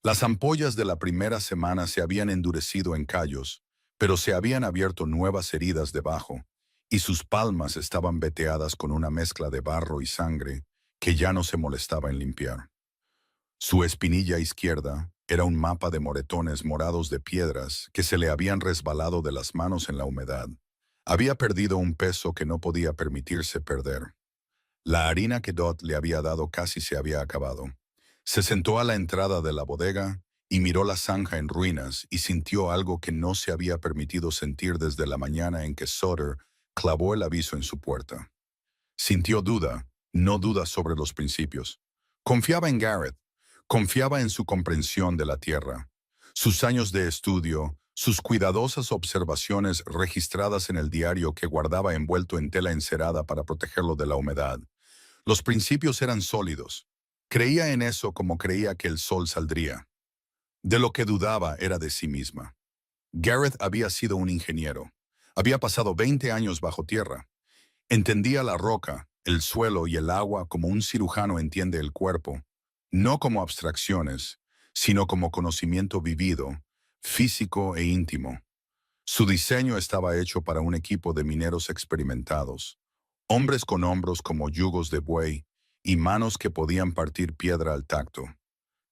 A: Las ampollas de la primera semana se habían endurecido en callos, pero se habían abierto nuevas heridas debajo, y sus palmas estaban veteadas con una mezcla de barro y sangre que ya no se molestaba en limpiar. Su espinilla izquierda era un mapa de moretones morados de piedras que se le habían resbalado de las manos en la humedad. Había perdido un peso que no podía permitirse perder. La harina que Dot le había dado casi se había acabado. Se sentó a la entrada de la bodega y miró la zanja en ruinas y sintió algo que no se había permitido sentir desde la mañana en que Sutter clavó el aviso en su puerta. Sintió duda, no duda sobre los principios. Confiaba en Garrett, confiaba en su comprensión de la tierra. Sus años de estudio, sus cuidadosas observaciones registradas en el diario que guardaba envuelto en tela encerada para protegerlo de la humedad. Los principios eran sólidos. Creía en eso como creía que el sol saldría. De lo que dudaba era de sí misma. Garrett había sido un ingeniero. Había pasado 20 años bajo tierra. Entendía la roca, el suelo y el agua como un cirujano entiende el cuerpo, no como abstracciones, sino como conocimiento vivido, físico e íntimo. Su diseño estaba hecho para un equipo de mineros experimentados, hombres con hombros como yugos de buey y manos que podían partir piedra al tacto.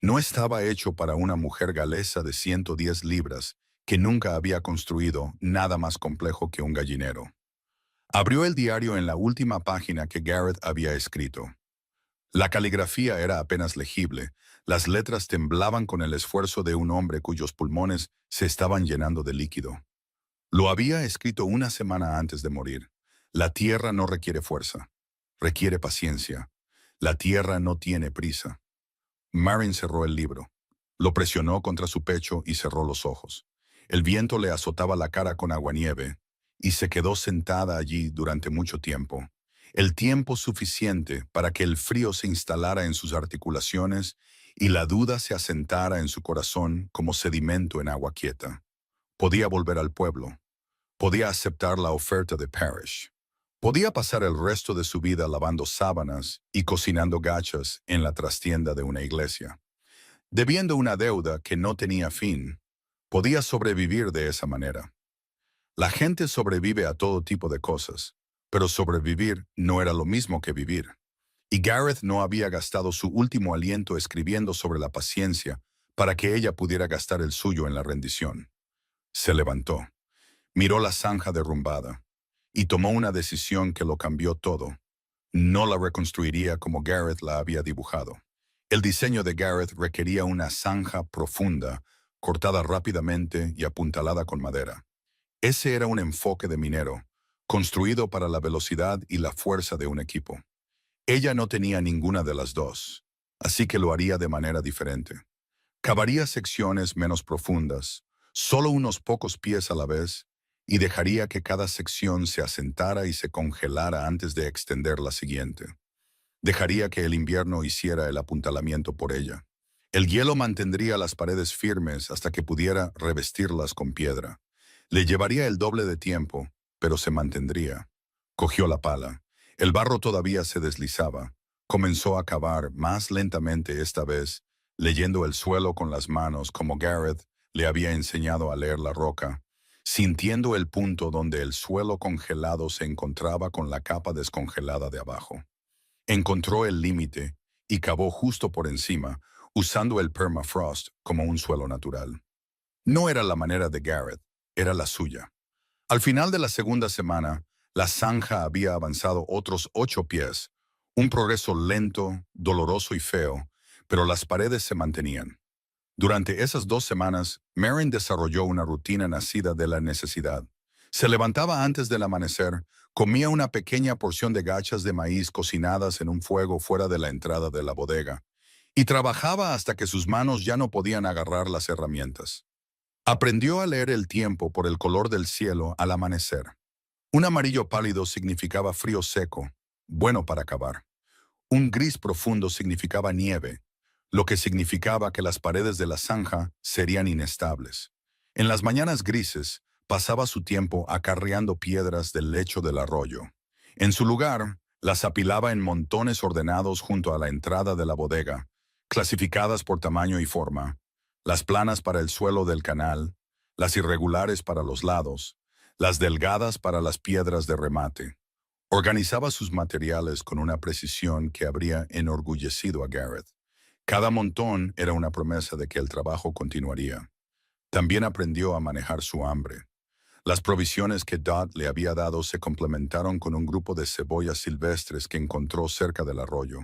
A: No estaba hecho para una mujer galesa de 110 libras que nunca había construido nada más complejo que un gallinero. Abrió el diario en la última página que Garrett había escrito. La caligrafía era apenas legible, las letras temblaban con el esfuerzo de un hombre cuyos pulmones se estaban llenando de líquido. Lo había escrito una semana antes de morir. La tierra no requiere fuerza, requiere paciencia. La tierra no tiene prisa. Marin cerró el libro. Lo presionó contra su pecho y cerró los ojos. El viento le azotaba la cara con aguanieve, y se quedó sentada allí durante mucho tiempo. El tiempo suficiente para que el frío se instalara en sus articulaciones y la duda se asentara en su corazón como sedimento en agua quieta. Podía volver al pueblo. Podía aceptar la oferta de Parrish. Podía pasar el resto de su vida lavando sábanas y cocinando gachas en la trastienda de una iglesia. Debiendo una deuda que no tenía fin, podía sobrevivir de esa manera. La gente sobrevive a todo tipo de cosas, pero sobrevivir no era lo mismo que vivir. Y Garrett no había gastado su último aliento escribiendo sobre la paciencia para que ella pudiera gastar el suyo en la rendición. Se levantó, miró la zanja derrumbada y tomó una decisión que lo cambió todo. No la reconstruiría como Garrett la había dibujado. El diseño de Garrett requería una zanja profunda, cortada rápidamente y apuntalada con madera. Ese era un enfoque de minero, construido para la velocidad y la fuerza de un equipo. Ella no tenía ninguna de las dos, así que lo haría de manera diferente. Cavaría secciones menos profundas, solo unos pocos pies a la vez, y dejaría que cada sección se asentara y se congelara antes de extender la siguiente. Dejaría que el invierno hiciera el apuntalamiento por ella. El hielo mantendría las paredes firmes hasta que pudiera revestirlas con piedra. Le llevaría el doble de tiempo, pero se mantendría. Cogió la pala. El barro todavía se deslizaba. Comenzó a cavar más lentamente esta vez, leyendo el suelo con las manos como Gareth le había enseñado a leer la roca, sintiendo el punto donde el suelo congelado se encontraba con la capa descongelada de abajo. Encontró el límite y cavó justo por encima, usando el permafrost como un suelo natural. No era la manera de Gareth, era la suya. Al final de la segunda semana, la zanja había avanzado otros 8 pies, un progreso lento, doloroso y feo, pero las paredes se mantenían. Durante esas 2 semanas, Marin desarrolló una rutina nacida de la necesidad. Se levantaba antes del amanecer, comía una pequeña porción de gachas de maíz cocinadas en un fuego fuera de la entrada de la bodega, y trabajaba hasta que sus manos ya no podían agarrar las herramientas. Aprendió a leer el tiempo por el color del cielo al amanecer. Un amarillo pálido significaba frío seco, bueno para cavar. Un gris profundo significaba nieve, lo que significaba que las paredes de la zanja serían inestables. En las mañanas grises, pasaba su tiempo acarreando piedras del lecho del arroyo. En su lugar, las apilaba en montones ordenados junto a la entrada de la bodega, clasificadas por tamaño y forma, las planas para el suelo del canal, las irregulares para los lados, las delgadas para las piedras de remate. Organizaba sus materiales con una precisión que habría enorgullecido a Gareth. Cada montón era una promesa de que el trabajo continuaría. También aprendió a manejar su hambre. Las provisiones que Dot le había dado se complementaron con un grupo de cebollas silvestres que encontró cerca del arroyo,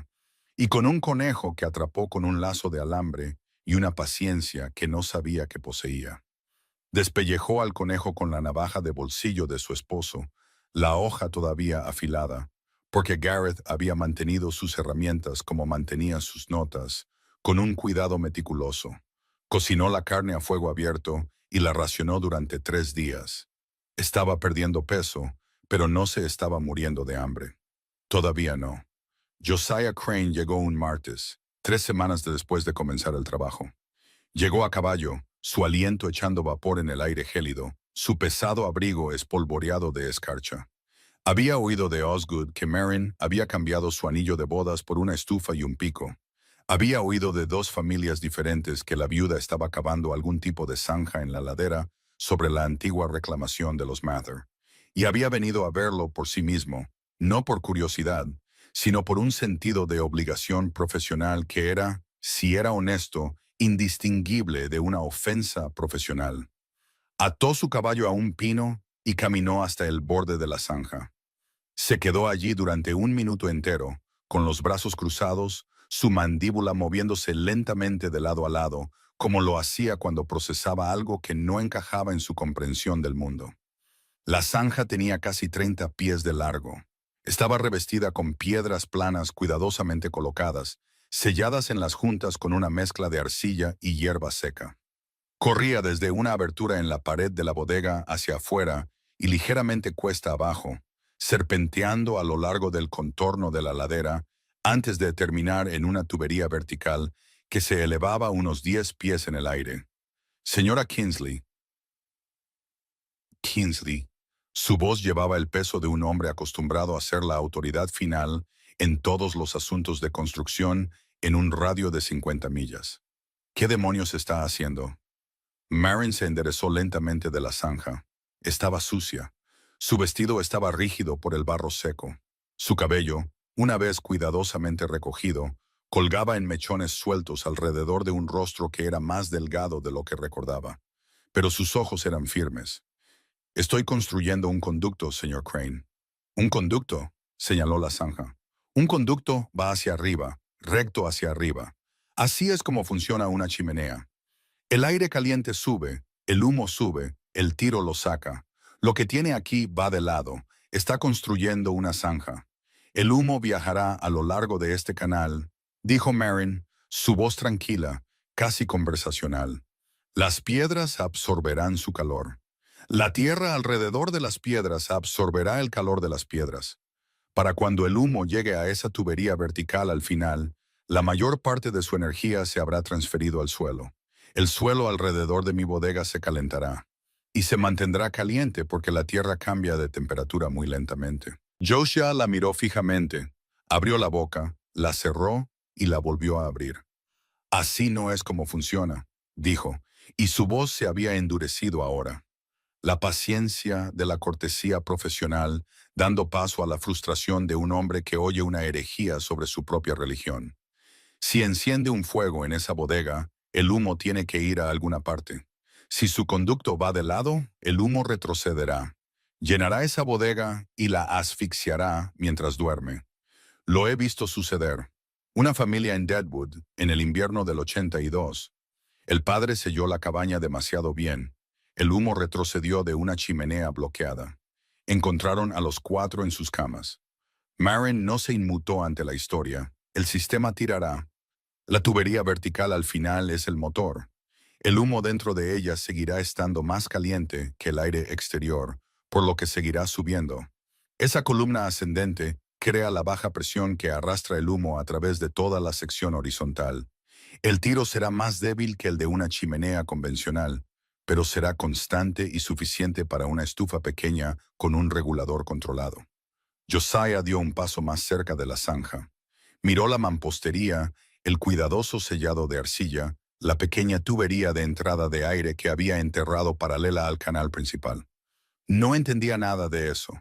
A: y con un conejo que atrapó con un lazo de alambre y una paciencia que no sabía que poseía. Despellejó al conejo con la navaja de bolsillo de su esposo, la hoja todavía afilada, porque Gareth había mantenido sus herramientas como mantenía sus notas, con un cuidado meticuloso. Cocinó la carne a fuego abierto y la racionó durante 3 días. Estaba perdiendo peso, pero no se estaba muriendo de hambre. Todavía no. Josiah Crane llegó un martes, 3 semanas después de comenzar el trabajo. Llegó a caballo, su aliento echando vapor en el aire gélido, su pesado abrigo espolvoreado de escarcha. Había oído de Osgood que Marin había cambiado su anillo de bodas por una estufa y un pico. Había oído de 2 familias diferentes que la viuda estaba cavando algún tipo de zanja en la ladera sobre la antigua reclamación de los Mather. Y había venido a verlo por sí mismo, no por curiosidad, sino por un sentido de obligación profesional que era, si era honesto, indistinguible de una ofensa profesional. Ató su caballo a un pino y caminó hasta el borde de la zanja. Se quedó allí durante 1 minuto entero, con los brazos cruzados, su mandíbula moviéndose lentamente de lado a lado, como lo hacía cuando procesaba algo que no encajaba en su comprensión del mundo. La zanja tenía casi 30 pies de largo. Estaba revestida con piedras planas cuidadosamente colocadas, selladas en las juntas con una mezcla de arcilla y hierba seca. Corría desde una abertura en la pared de la bodega hacia afuera y ligeramente cuesta abajo, serpenteando a lo largo del contorno de la ladera antes de terminar en una tubería vertical que se elevaba unos 10 pies en el aire. Señora Kingsley. Su voz llevaba el peso de un hombre acostumbrado a ser la autoridad final en todos los asuntos de construcción en un radio de 50 millas. ¿Qué demonios está haciendo? Marin se enderezó lentamente de la zanja. Estaba sucia. Su vestido estaba rígido por el barro seco. Su cabello, una vez cuidadosamente recogido, colgaba en mechones sueltos alrededor de un rostro que era más delgado de lo que recordaba. Pero sus ojos eran firmes. Estoy construyendo un conducto, señor Crane. Un conducto, señaló la zanja. Un conducto va hacia arriba, recto hacia arriba. Así es como funciona una chimenea. El aire caliente sube, el humo sube, el tiro lo saca. Lo que tiene aquí va de lado, está construyendo una zanja. El humo viajará a lo largo de este canal, dijo Marin, su voz tranquila, casi conversacional. Las piedras absorberán su calor. La tierra alrededor de las piedras absorberá el calor de las piedras. Para cuando el humo llegue a esa tubería vertical al final, la mayor parte de su energía se habrá transferido al suelo. El suelo alrededor de mi bodega se calentará y se mantendrá caliente porque la tierra cambia de temperatura muy lentamente. Joshua la miró fijamente, abrió la boca, la cerró y la volvió a abrir. Así no es como funciona, dijo, y su voz se había endurecido ahora. La paciencia de la cortesía profesional, dando paso a la frustración de un hombre que oye una herejía sobre su propia religión. Si enciende un fuego en esa bodega, el humo tiene que ir a alguna parte. Si su conducto va de lado, el humo retrocederá. Llenará esa bodega y la asfixiará mientras duerme. Lo he visto suceder. Una familia en Deadwood, en el invierno del 82. El padre selló la cabaña demasiado bien. El humo retrocedió de una chimenea bloqueada. Encontraron a los 4 en sus camas. Marin no se inmutó ante la historia. El sistema tirará. La tubería vertical al final es el motor. El humo dentro de ella seguirá estando más caliente que el aire exterior, por lo que seguirá subiendo. Esa columna ascendente crea la baja presión que arrastra el humo a través de toda la sección horizontal. El tiro será más débil que el de una chimenea convencional, pero será constante y suficiente para una estufa pequeña con un regulador controlado. Josiah dio un paso más cerca de la zanja. Miró la mampostería, el cuidadoso sellado de arcilla, la pequeña tubería de entrada de aire que había enterrado paralela al canal principal. No entendía nada de eso.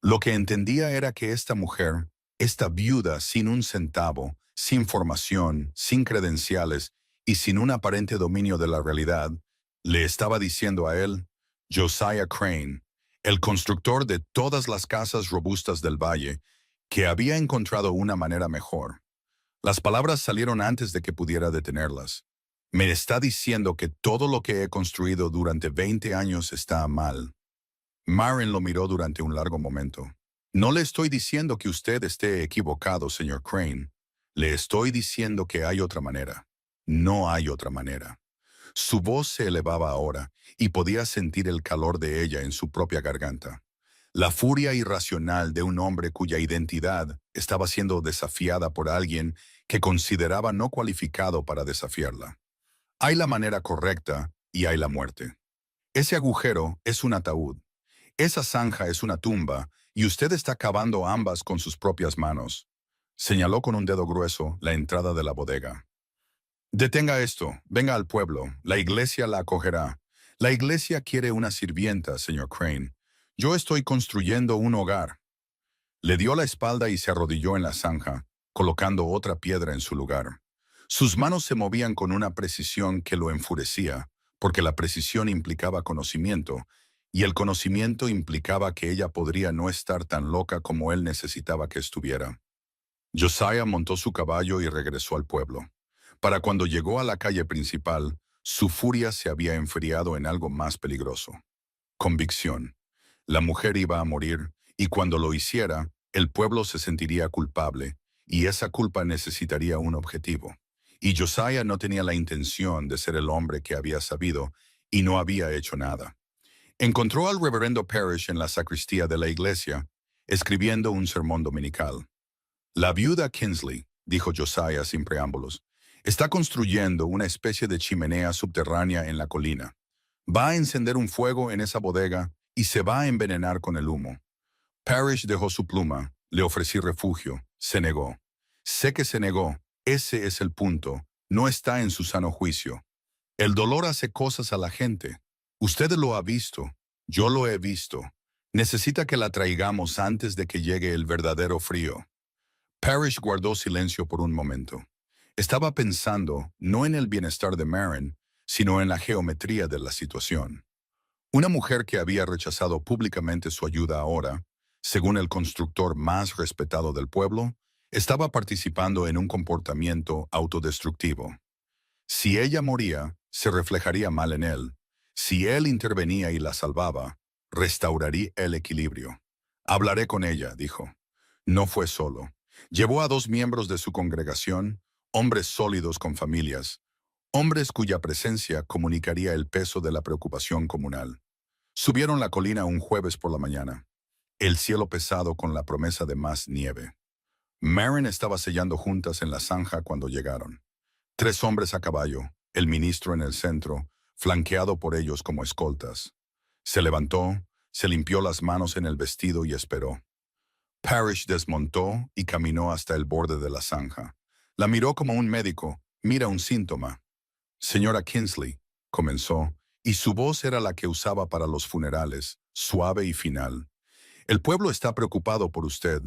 A: Lo que entendía era que esta mujer, esta viuda sin un centavo, sin formación, sin credenciales y sin un aparente dominio de la realidad, le estaba diciendo a él, Josiah Crane, el constructor de todas las casas robustas del valle, que había encontrado una manera mejor. Las palabras salieron antes de que pudiera detenerlas. Me está diciendo que todo lo que he construido durante 20 años está mal. Marin lo miró durante un largo momento. No le estoy diciendo que usted esté equivocado, señor Crane. Le estoy diciendo que hay otra manera. No hay otra manera. Su voz se elevaba ahora y podía sentir el calor de ella en su propia garganta. La furia irracional de un hombre cuya identidad estaba siendo desafiada por alguien que consideraba no cualificado para desafiarla. Hay la manera correcta y hay la muerte. Ese agujero es un ataúd. Esa zanja es una tumba y usted está cavando ambas con sus propias manos. Señaló con un dedo grueso la entrada de la bodega. Detenga esto, venga al pueblo, la iglesia la acogerá. La iglesia quiere una sirvienta, señor Crane. Yo estoy construyendo un hogar. Le dio la espalda y se arrodilló en la zanja, colocando otra piedra en su lugar. Sus manos se movían con una precisión que lo enfurecía, porque la precisión implicaba conocimiento, y el conocimiento implicaba que ella podría no estar tan loca como él necesitaba que estuviera. Josiah montó su caballo y regresó al pueblo. Para cuando llegó a la calle principal, su furia se había enfriado en algo más peligroso. Convicción. La mujer iba a morir, y cuando lo hiciera, el pueblo se sentiría culpable, y esa culpa necesitaría un objetivo. Y Josiah no tenía la intención de ser el hombre que había sabido, y no había hecho nada. Encontró al reverendo Parrish en la sacristía de la iglesia, escribiendo un sermón dominical. La viuda Kinsley, dijo Josiah sin preámbulos, está construyendo una especie de chimenea subterránea en la colina. Va a encender un fuego en esa bodega y se va a envenenar con el humo. Parrish dejó su pluma, le ofrecí refugio, se negó. Sé que se negó, ese es el punto, no está en su sano juicio. El dolor hace cosas a la gente. Usted lo ha visto, yo lo he visto. Necesita que la traigamos antes de que llegue el verdadero frío. Parrish guardó silencio por un momento. Estaba pensando no en el bienestar de Marin, sino en la geometría de la situación. Una mujer que había rechazado públicamente su ayuda ahora, según el constructor más respetado del pueblo, estaba participando en un comportamiento autodestructivo. Si ella moría, se reflejaría mal en él. Si él intervenía y la salvaba, restauraría el equilibrio. Hablaré con ella, dijo. No fue solo. Llevó a 2 miembros de su congregación, hombres sólidos con familias, hombres cuya presencia comunicaría el peso de la preocupación comunal. Subieron la colina un jueves por la mañana, el cielo pesado con la promesa de más nieve. Maren estaba sellando juntas en la zanja cuando llegaron. 3 hombres a caballo, el ministro en el centro, flanqueado por ellos como escoltas. Se levantó, se limpió las manos en el vestido y esperó. Parrish desmontó y caminó hasta el borde de la zanja. La miró como un médico, mira un síntoma. Señora Kingsley, comenzó, y su voz era la que usaba para los funerales, suave y final. El pueblo está preocupado por usted.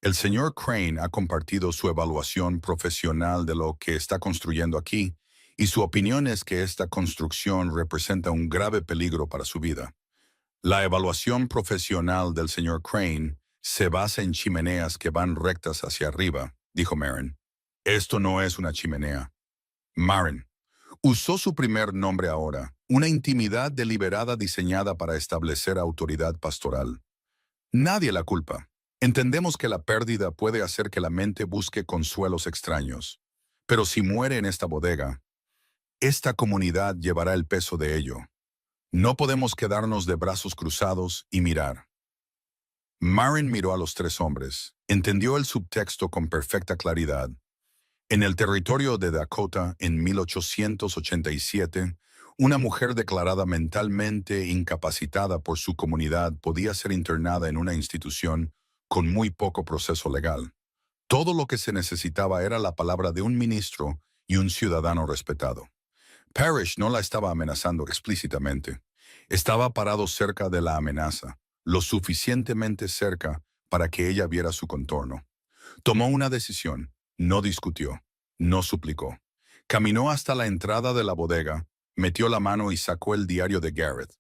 A: El señor Crane ha compartido su evaluación profesional de lo que está construyendo aquí, y su opinión es que esta construcción representa un grave peligro para su vida. La evaluación profesional del señor Crane se basa en chimeneas que van rectas hacia arriba, dijo Maren. Esto no es una chimenea. Maren usó su primer nombre ahora, una intimidad deliberada diseñada para establecer autoridad pastoral. Nadie la culpa. Entendemos que la pérdida puede hacer que la mente busque consuelos extraños. Pero si muere en esta bodega, esta comunidad llevará el peso de ello. No podemos quedarnos de brazos cruzados y mirar. Maren miró a los 3 hombres, entendió el subtexto con perfecta claridad. En el territorio de Dakota, en 1887, una mujer declarada mentalmente incapacitada por su comunidad podía ser internada en una institución con muy poco proceso legal. Todo lo que se necesitaba era la palabra de un ministro y un ciudadano respetado. Parrish no la estaba amenazando explícitamente. Estaba parado cerca de la amenaza, lo suficientemente cerca para que ella viera su contorno. Tomó una decisión, no discutió, no suplicó. Caminó hasta la entrada de la bodega, metió la mano y sacó el diario de Garrett.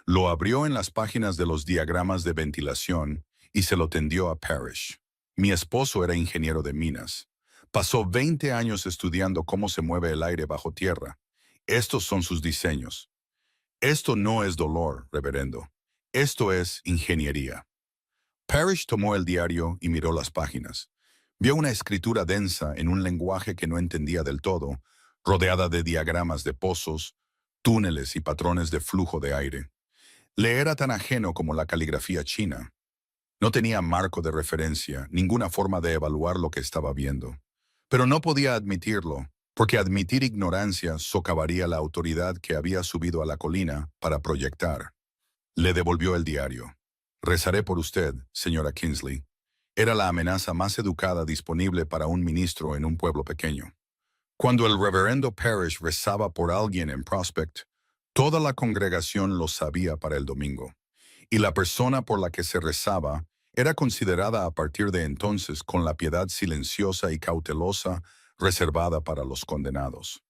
A: Lo abrió en las páginas de los diagramas de ventilación y se lo tendió a Parrish. Mi esposo era ingeniero de minas. Pasó 20 años estudiando cómo se mueve el aire bajo tierra. Estos son sus diseños. Esto no es dolor, reverendo. Esto es ingeniería. Parrish tomó el diario y miró las páginas. Vio una escritura densa en un lenguaje que no entendía del todo, rodeada de diagramas de pozos, túneles y patrones de flujo de aire. Le era tan ajeno como la caligrafía china. No tenía marco de referencia, ninguna forma de evaluar lo que estaba viendo. Pero no podía admitirlo, porque admitir ignorancia socavaría la autoridad que había subido a la colina para proyectar. Le devolvió el diario. Rezaré por usted, señora Kingsley. Era la amenaza más educada disponible para un ministro en un pueblo pequeño. Cuando el reverendo Parrish rezaba por alguien en Prospect, toda la congregación lo sabía para el domingo, y la persona por la que se rezaba era considerada a partir de entonces con la piedad silenciosa y cautelosa reservada para los condenados.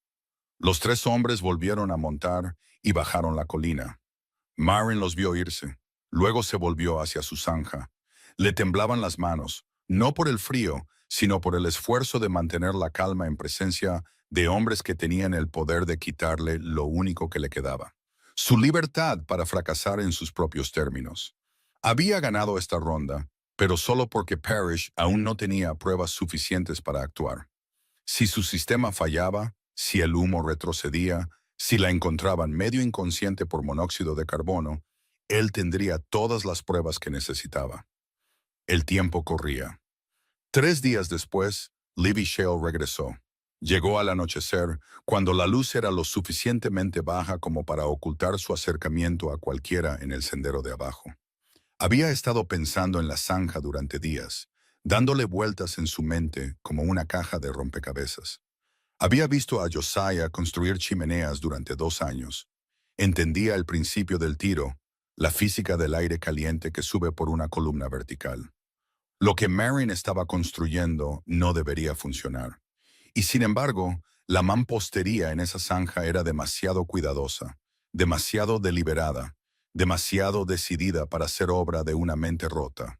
A: Los 3 hombres volvieron a montar y bajaron la colina. Maren los vio irse. Luego se volvió hacia su zanja. Le temblaban las manos, no por el frío, sino por el esfuerzo de mantener la calma en presencia de hombres que tenían el poder de quitarle lo único que le quedaba: su libertad para fracasar en sus propios términos. Había ganado esta ronda, pero solo porque Parrish aún no tenía pruebas suficientes para actuar. Si su sistema fallaba, si el humo retrocedía, si la encontraban medio inconsciente por monóxido de carbono, él tendría todas las pruebas que necesitaba. El tiempo corría. 3 días después, Libby Shale regresó. Llegó al anochecer, cuando la luz era lo suficientemente baja como para ocultar su acercamiento a cualquiera en el sendero de abajo. Había estado pensando en la zanja durante días, dándole vueltas en su mente como una caja de rompecabezas. Había visto a Josiah construir chimeneas durante 2 años. Entendía el principio del tiro, la física del aire caliente que sube por una columna vertical. Lo que Maren estaba construyendo no debería funcionar. Y sin embargo, la mampostería en esa zanja era demasiado cuidadosa, demasiado deliberada, demasiado decidida para ser obra de una mente rota.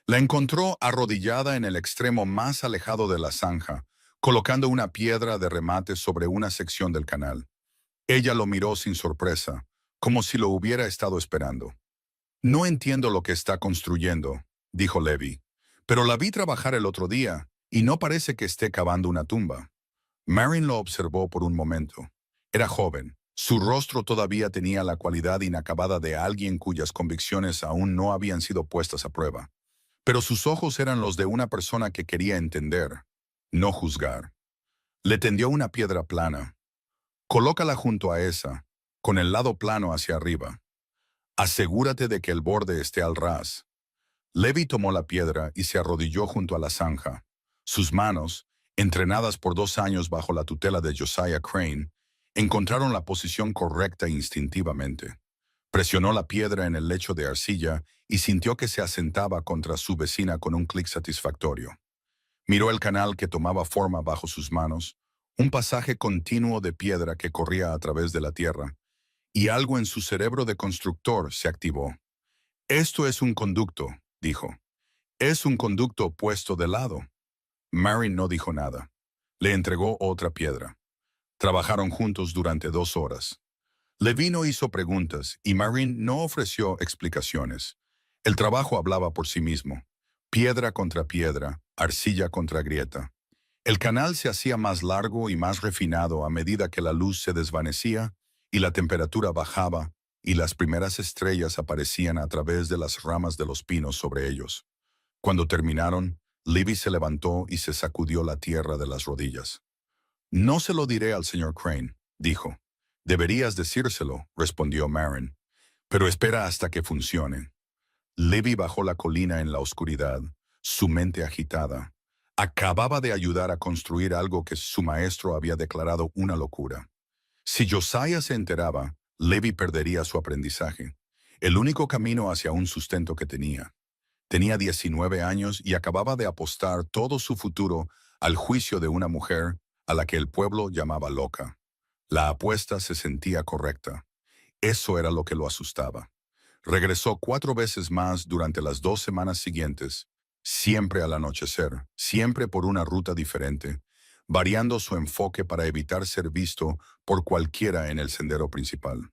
A: La encontró arrodillada en el extremo más alejado de la zanja, colocando una piedra de remate sobre una sección del canal. Ella lo miró sin sorpresa, como si lo hubiera estado esperando. No entiendo lo que está construyendo, dijo Levi, pero la vi trabajar el otro día y no parece que esté cavando una tumba. Marin lo observó por un momento. Era joven. Su rostro todavía tenía la cualidad inacabada de alguien cuyas convicciones aún no habían sido puestas a prueba. Pero sus ojos eran los de una persona que quería entender, no juzgar. Le tendió una piedra plana. Colócala junto a esa, con el lado plano hacia arriba. Asegúrate de que el borde esté al ras. Levi tomó la piedra y se arrodilló junto a la zanja. Sus manos, entrenadas por 2 años bajo la tutela de Josiah Crane, encontraron la posición correcta instintivamente. Presionó la piedra en el lecho de arcilla y sintió que se asentaba contra su vecina con un clic satisfactorio. Miró el canal que tomaba forma bajo sus manos, un pasaje continuo de piedra que corría a través de la tierra, y algo en su cerebro de constructor se activó. Esto es un conducto, dijo. Es un conducto puesto de lado. Marin no dijo nada. Le entregó otra piedra. Trabajaron juntos durante 2 horas. Levi no hizo preguntas y Marin no ofreció explicaciones. El trabajo hablaba por sí mismo. Piedra contra piedra, arcilla contra grieta. El canal se hacía más largo y más refinado a medida que la luz se desvanecía y la temperatura bajaba y las primeras estrellas aparecían a través de las ramas de los pinos sobre ellos. Cuando terminaron, Levi se levantó y se sacudió la tierra de las rodillas. No se lo diré al señor Crane, dijo. Deberías decírselo, respondió Marin, pero espera hasta que funcione. Levi bajó la colina en la oscuridad, su mente agitada. Acababa de ayudar a construir algo que su maestro había declarado una locura. Si Josiah se enteraba, Levi perdería su aprendizaje, el único camino hacia un sustento que tenía. Tenía 19 años y acababa de apostar todo su futuro al juicio de una mujer a la que el pueblo llamaba loca. La apuesta se sentía correcta. Eso era lo que lo asustaba. Regresó 4 veces más durante las 2 semanas siguientes, siempre al anochecer, siempre por una ruta diferente, variando su enfoque para evitar ser visto por cualquiera en el sendero principal.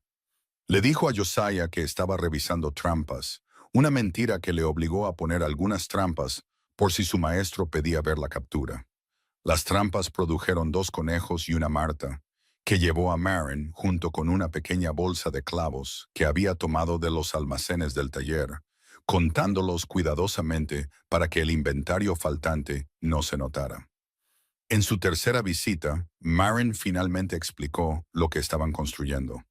A: Le dijo a Josiah que estaba revisando trampas, una mentira que le obligó a poner algunas trampas por si su maestro pedía ver la captura. Las trampas produjeron 2 conejos y una marta, que llevó a Marin junto con una pequeña bolsa de clavos que había tomado de los almacenes del taller, contándolos cuidadosamente para que el inventario faltante no se notara. En su tercera visita, Marin finalmente explicó lo que estaban construyendo.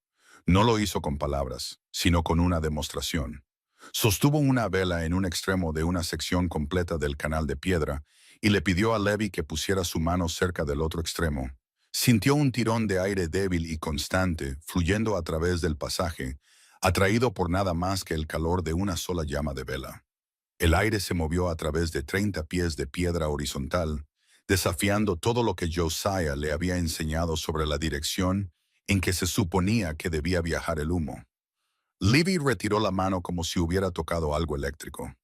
A: No lo hizo con palabras, sino con una demostración. Sostuvo una vela en un extremo de una sección completa del canal de piedra y le pidió a Levi que pusiera su mano cerca del otro extremo. Sintió un tirón de aire débil y constante fluyendo a través del pasaje, atraído por nada más que el calor de una sola llama de vela. El aire se movió a través de 30 pies de piedra horizontal, desafiando todo lo que Josiah le había enseñado sobre la dirección en que se suponía que debía viajar el humo. Levi retiró la mano como si hubiera tocado algo eléctrico.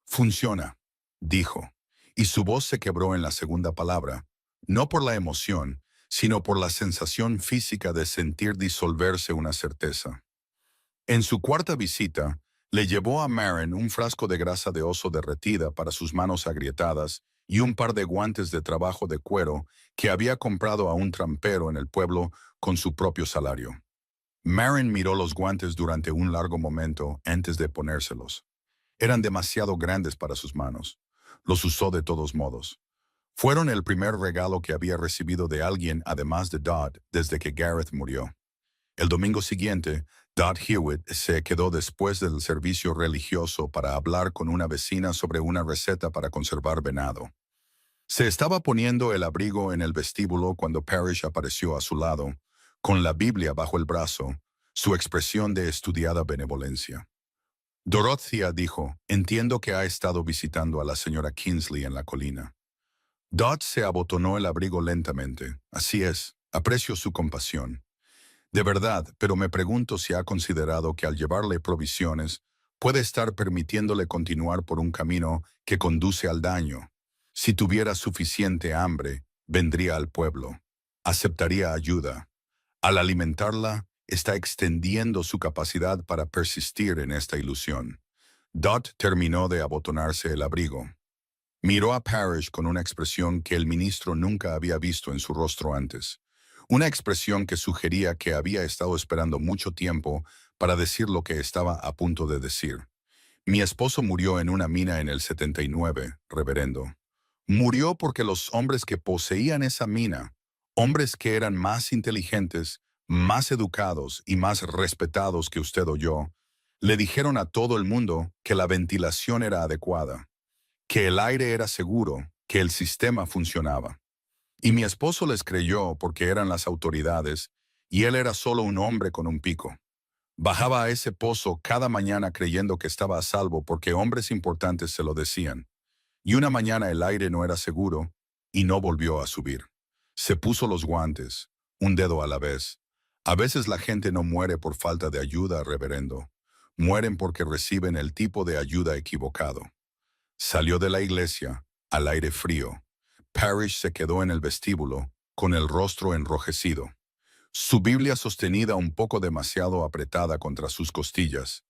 A: «Funciona», dijo, y su voz se quebró en la segunda palabra, no por la emoción, sino por la sensación física de sentir disolverse una certeza. En su cuarta visita, le llevó a Marin un frasco de grasa de oso derretida para sus manos agrietadas y un par de guantes de trabajo de cuero que había comprado a un trampero en el pueblo con su propio salario. Marin miró los guantes durante un largo momento antes de ponérselos. Eran demasiado grandes para sus manos. Los usó de todos modos. Fueron el primer regalo que había recibido de alguien además de Dodd desde que Gareth murió. El domingo siguiente, Dodd Hewitt se quedó después del servicio religioso para hablar con una vecina sobre una receta para conservar venado. Se estaba poniendo el abrigo en el vestíbulo cuando Parrish apareció a su lado, con la Biblia bajo el brazo, su expresión de estudiada benevolencia. Dorothea dijo, «Entiendo que ha estado visitando a la señora Kingsley en la colina». Dodd se abotonó el abrigo lentamente. «Así es, aprecio su compasión. De verdad, pero me pregunto si ha considerado que al llevarle provisiones puede estar permitiéndole continuar por un camino que conduce al daño. Si tuviera suficiente hambre, vendría al pueblo. Aceptaría ayuda. Al alimentarla, está extendiendo su capacidad para persistir en esta ilusión. Dot terminó de abotonarse el abrigo. Miró a Parrish con una expresión que el ministro nunca había visto en su rostro antes. Una expresión que sugería que había estado esperando mucho tiempo para decir lo que estaba a punto de decir. Mi esposo murió en una mina en el 79, reverendo. Murió porque los hombres que poseían esa mina, hombres que eran más inteligentes, más educados y más respetados que usted o yo, le dijeron a todo el mundo que la ventilación era adecuada, que el aire era seguro, que el sistema funcionaba. Y mi esposo les creyó porque eran las autoridades y él era solo un hombre con un pico. Bajaba a ese pozo cada mañana creyendo que estaba a salvo porque hombres importantes se lo decían. Y una mañana el aire no era seguro y no volvió a subir. Se puso los guantes, un dedo a la vez. A veces la gente no muere por falta de ayuda, reverendo. Mueren porque reciben el tipo de ayuda equivocado. Salió de la iglesia, al aire frío. Parrish se quedó en el vestíbulo, con el rostro enrojecido. Su Biblia sostenida un poco demasiado apretada contra sus costillas.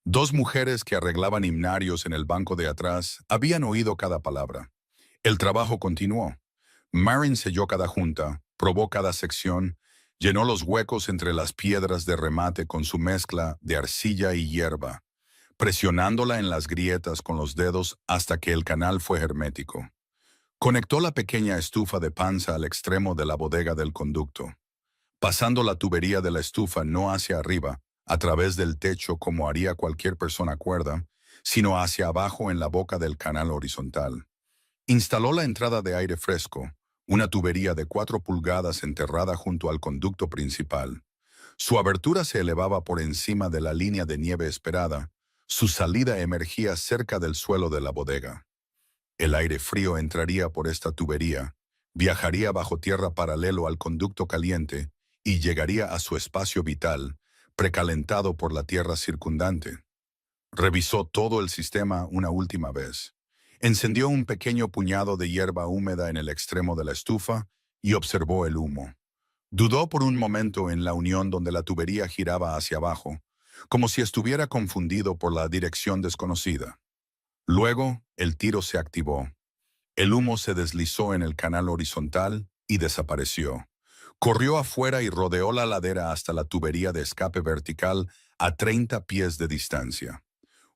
A: Dos mujeres que arreglaban himnarios en el banco de atrás habían oído cada palabra. El trabajo continuó. Marin selló cada junta, probó cada sección, llenó los huecos entre las piedras de remate con su mezcla de arcilla y hierba, presionándola en las grietas con los dedos hasta que el canal fue hermético. Conectó la pequeña estufa de panza al extremo de la bodega del conducto, pasando la tubería de la estufa no hacia arriba, a través del techo como haría cualquier persona cuerda, sino hacia abajo en la boca del canal horizontal. Instaló la entrada de aire fresco, una tubería de 4 pulgadas enterrada junto al conducto principal. Su abertura se elevaba por encima de la línea de nieve esperada. Su salida emergía cerca del suelo de la bodega. El aire frío entraría por esta tubería, viajaría bajo tierra paralelo al conducto caliente y llegaría a su espacio vital, precalentado por la tierra circundante. Revisó todo el sistema una última vez. Encendió un pequeño puñado de hierba húmeda en el extremo de la estufa y observó el humo. Dudó por un momento en la unión donde la tubería giraba hacia abajo, como si estuviera confundido por la dirección desconocida. Luego, el tiro se activó. El humo se deslizó en el canal horizontal y desapareció. Corrió afuera y rodeó la ladera hasta la tubería de escape vertical a 30 pies de distancia.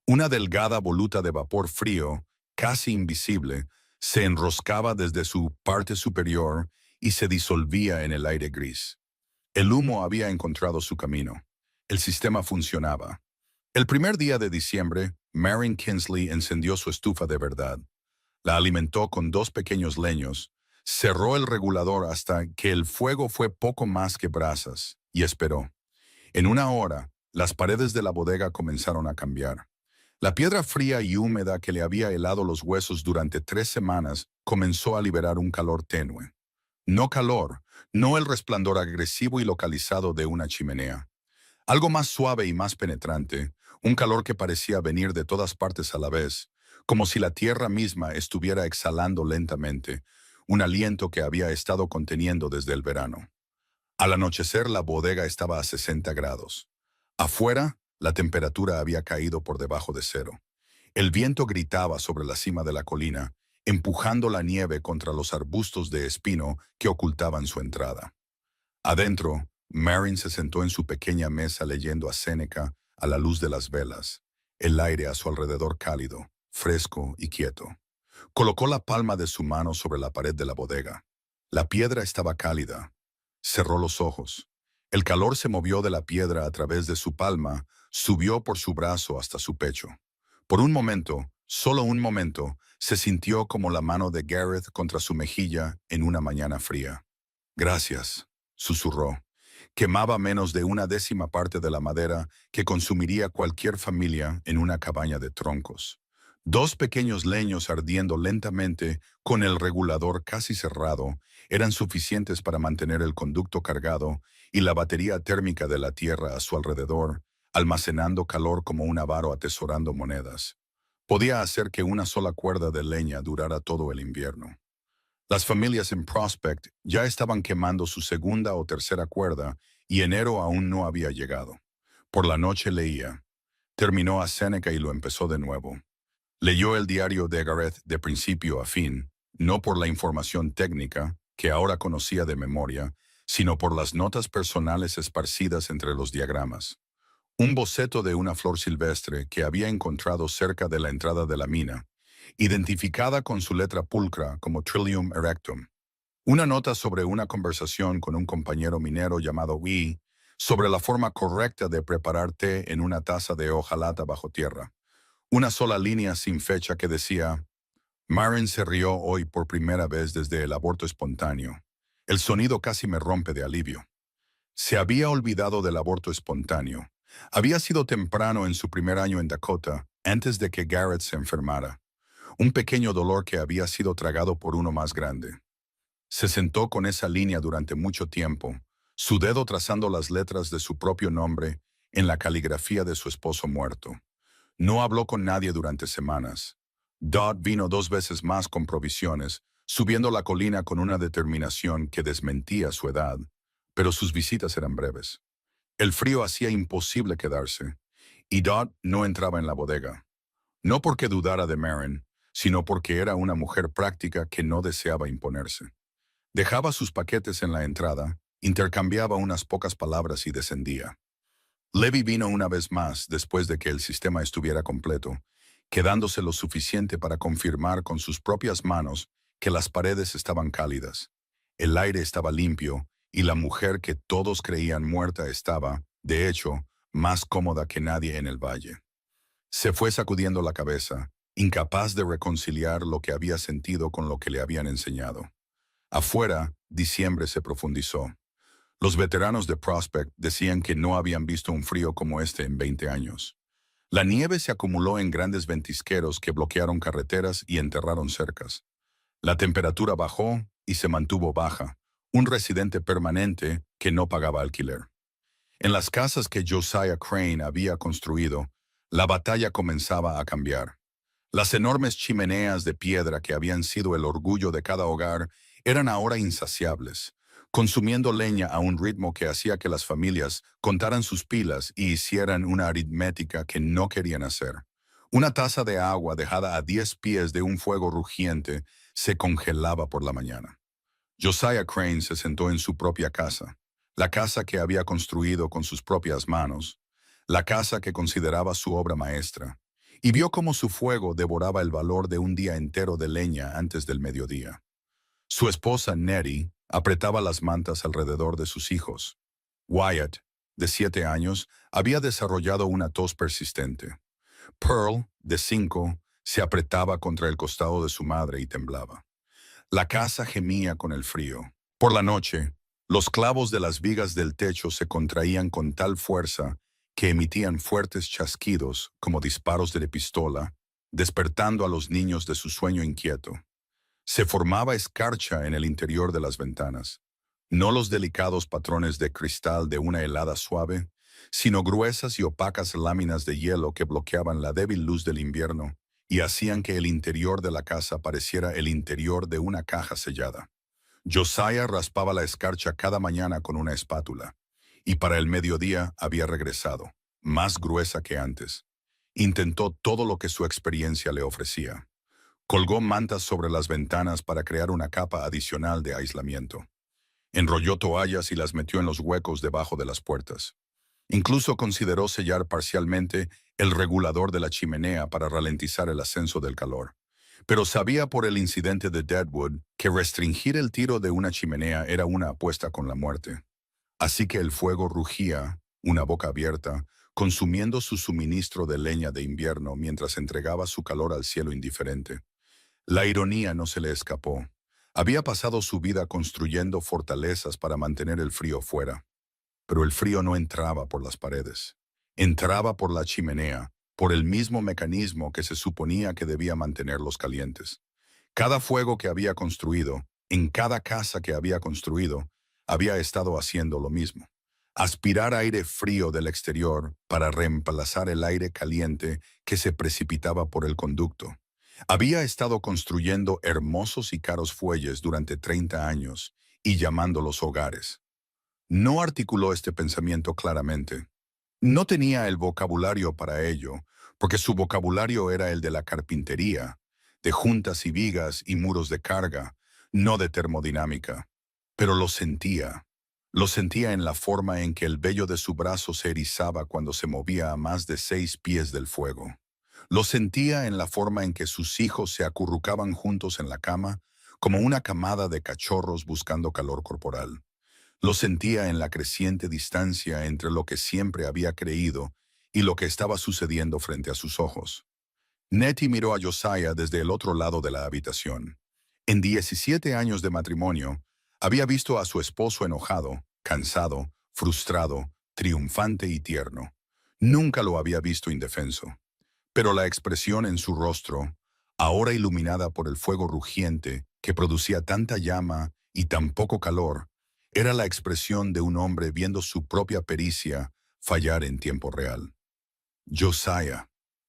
A: Una delgada voluta de vapor frío, casi invisible, se enroscaba desde su parte superior y se disolvía en el aire gris. El humo había encontrado su camino. El sistema funcionaba. El primer día de diciembre, Marin Kinsley encendió su estufa de verdad. La alimentó con 2 pequeños leños, cerró el regulador hasta que el fuego fue poco más que brasas, y esperó. En una hora, las paredes de la bodega comenzaron a cambiar. La piedra fría y húmeda que le había helado los huesos durante 3 semanas comenzó a liberar un calor tenue. No calor, no el resplandor agresivo y localizado de una chimenea. Algo más suave y más penetrante, un calor que parecía venir de todas partes a la vez, como si la tierra misma estuviera exhalando lentamente, un aliento que había estado conteniendo desde el verano. Al anochecer la bodega estaba a 60 grados. Afuera, la temperatura había caído por debajo de cero. El viento gritaba sobre la cima de la colina, empujando la nieve contra los arbustos de espino que ocultaban su entrada. Adentro, Marin se sentó en su pequeña mesa leyendo a Séneca a la luz de las velas, el aire a su alrededor cálido, fresco y quieto. Colocó la palma de su mano sobre la pared de la bodega. La piedra estaba cálida. Cerró los ojos. El calor se movió de la piedra a través de su palma, subió por su brazo hasta su pecho. Por un momento, solo un momento, se sintió como la mano de Gareth contra su mejilla en una mañana fría. «Gracias», susurró. Quemaba menos de 1/10 parte de la madera que consumiría cualquier familia en una cabaña de troncos. 2 pequeños leños ardiendo lentamente con el regulador casi cerrado eran suficientes para mantener el conducto cargado y la batería térmica de la tierra a su alrededor, almacenando calor como un avaro atesorando monedas. Podía hacer que una sola cuerda de leña durara todo el invierno. Las familias en Prospect ya estaban quemando su segunda o tercera cuerda y enero aún no había llegado. Por la noche leía. Terminó a Séneca y lo empezó de nuevo. Leyó el diario de Gareth de principio a fin, no por la información técnica, que ahora conocía de memoria, sino por las notas personales esparcidas entre los diagramas. Un boceto de una flor silvestre que había encontrado cerca de la entrada de la mina, identificada con su letra pulcra como Trillium erectum. Una nota sobre una conversación con un compañero minero llamado Wee sobre la forma correcta de preparar té en una taza de hojalata bajo tierra. Una sola línea sin fecha que decía: Maren se rió hoy por primera vez desde el aborto espontáneo. El sonido casi me rompe de alivio. Se había olvidado del aborto espontáneo. Había sido temprano en su primer año en Dakota, antes de que Garrett se enfermara. Un pequeño dolor que había sido tragado por uno más grande. Se sentó con esa línea durante mucho tiempo, su dedo trazando las letras de su propio nombre en la caligrafía de su esposo muerto. No habló con nadie durante semanas. Dodd vino 2 veces más con provisiones, subiendo la colina con una determinación que desmentía su edad, pero sus visitas eran breves. El frío hacía imposible quedarse, y Dodd no entraba en la bodega. No porque dudara de Maren, sino porque era una mujer práctica que no deseaba imponerse. Dejaba sus paquetes en la entrada, intercambiaba unas pocas palabras y descendía. Levy vino una vez más después de que el sistema estuviera completo, quedándose lo suficiente para confirmar con sus propias manos que las paredes estaban cálidas, el aire estaba limpio y la mujer que todos creían muerta estaba, de hecho, más cómoda que nadie en el valle. Se fue sacudiendo la cabeza, incapaz de reconciliar lo que había sentido con lo que le habían enseñado. Afuera, diciembre se profundizó. Los veteranos de Prospect decían que no habían visto un frío como este en 20 años. La nieve se acumuló en grandes ventisqueros que bloquearon carreteras y enterraron cercas. La temperatura bajó y se mantuvo baja, un residente permanente que no pagaba alquiler. En las casas que Josiah Crane había construido, la batalla comenzaba a cambiar. Las enormes chimeneas de piedra que habían sido el orgullo de cada hogar eran ahora insaciables, consumiendo leña a un ritmo que hacía que las familias contaran sus pilas y hicieran una aritmética que no querían hacer. Una taza de agua dejada a 10 pies de un fuego rugiente se congelaba por la mañana. Josiah Crane se sentó en su propia casa, la casa que había construido con sus propias manos, la casa que consideraba su obra maestra, y vio cómo su fuego devoraba el valor de un día entero de leña antes del mediodía. Su esposa Nettie apretaba las mantas alrededor de sus hijos. Wyatt, de 7 años, había desarrollado una tos persistente. Pearl, de 5, se apretaba contra el costado de su madre y temblaba. La casa gemía con el frío. Por la noche, los clavos de las vigas del techo se contraían con tal fuerza que emitían fuertes chasquidos como disparos de pistola, despertando a los niños de su sueño inquieto. Se formaba escarcha en el interior de las ventanas, no los delicados patrones de cristal de una helada suave, sino gruesas y opacas láminas de hielo que bloqueaban la débil luz del invierno y hacían que el interior de la casa pareciera el interior de una caja sellada. Josiah raspaba la escarcha cada mañana con una espátula, y para el mediodía había regresado, más gruesa que antes. Intentó todo lo que su experiencia le ofrecía. Colgó mantas sobre las ventanas para crear una capa adicional de aislamiento. Enrolló toallas y las metió en los huecos debajo de las puertas. Incluso consideró sellar parcialmente el regulador de la chimenea para ralentizar el ascenso del calor. Pero sabía por el incidente de Deadwood que restringir el tiro de una chimenea era una apuesta con la muerte. Así que el fuego rugía, una boca abierta, consumiendo su suministro de leña de invierno mientras entregaba su calor al cielo indiferente. La ironía no se le escapó. Había pasado su vida construyendo fortalezas para mantener el frío fuera. Pero el frío no entraba por las paredes. Entraba por la chimenea, por el mismo mecanismo que se suponía que debía mantenerlos calientes. Cada fuego que había construido, en cada casa que había construido, había estado haciendo lo mismo. Aspirar aire frío del exterior para reemplazar el aire caliente que se precipitaba por el conducto. Había estado construyendo hermosos y caros fuelles durante 30 años y llamándolos hogares. No articuló este pensamiento claramente. No tenía el vocabulario para ello, porque su vocabulario era el de la carpintería, de juntas y vigas y muros de carga, no de termodinámica. Pero lo sentía. Lo sentía en la forma en que el vello de su brazo se erizaba cuando se movía a más de 6 pies del fuego. Lo sentía en la forma en que sus hijos se acurrucaban juntos en la cama, como una camada de cachorros buscando calor corporal. Lo sentía en la creciente distancia entre lo que siempre había creído y lo que estaba sucediendo frente a sus ojos. Nettie miró a Josiah desde el otro lado de la habitación. En 17 años de matrimonio, había visto a su esposo enojado, cansado, frustrado, triunfante y tierno. Nunca lo había visto indefenso. Pero la expresión en su rostro, ahora iluminada por el fuego rugiente que producía tanta llama y tan poco calor, era la expresión de un hombre viendo su propia pericia fallar en tiempo real. Josiah,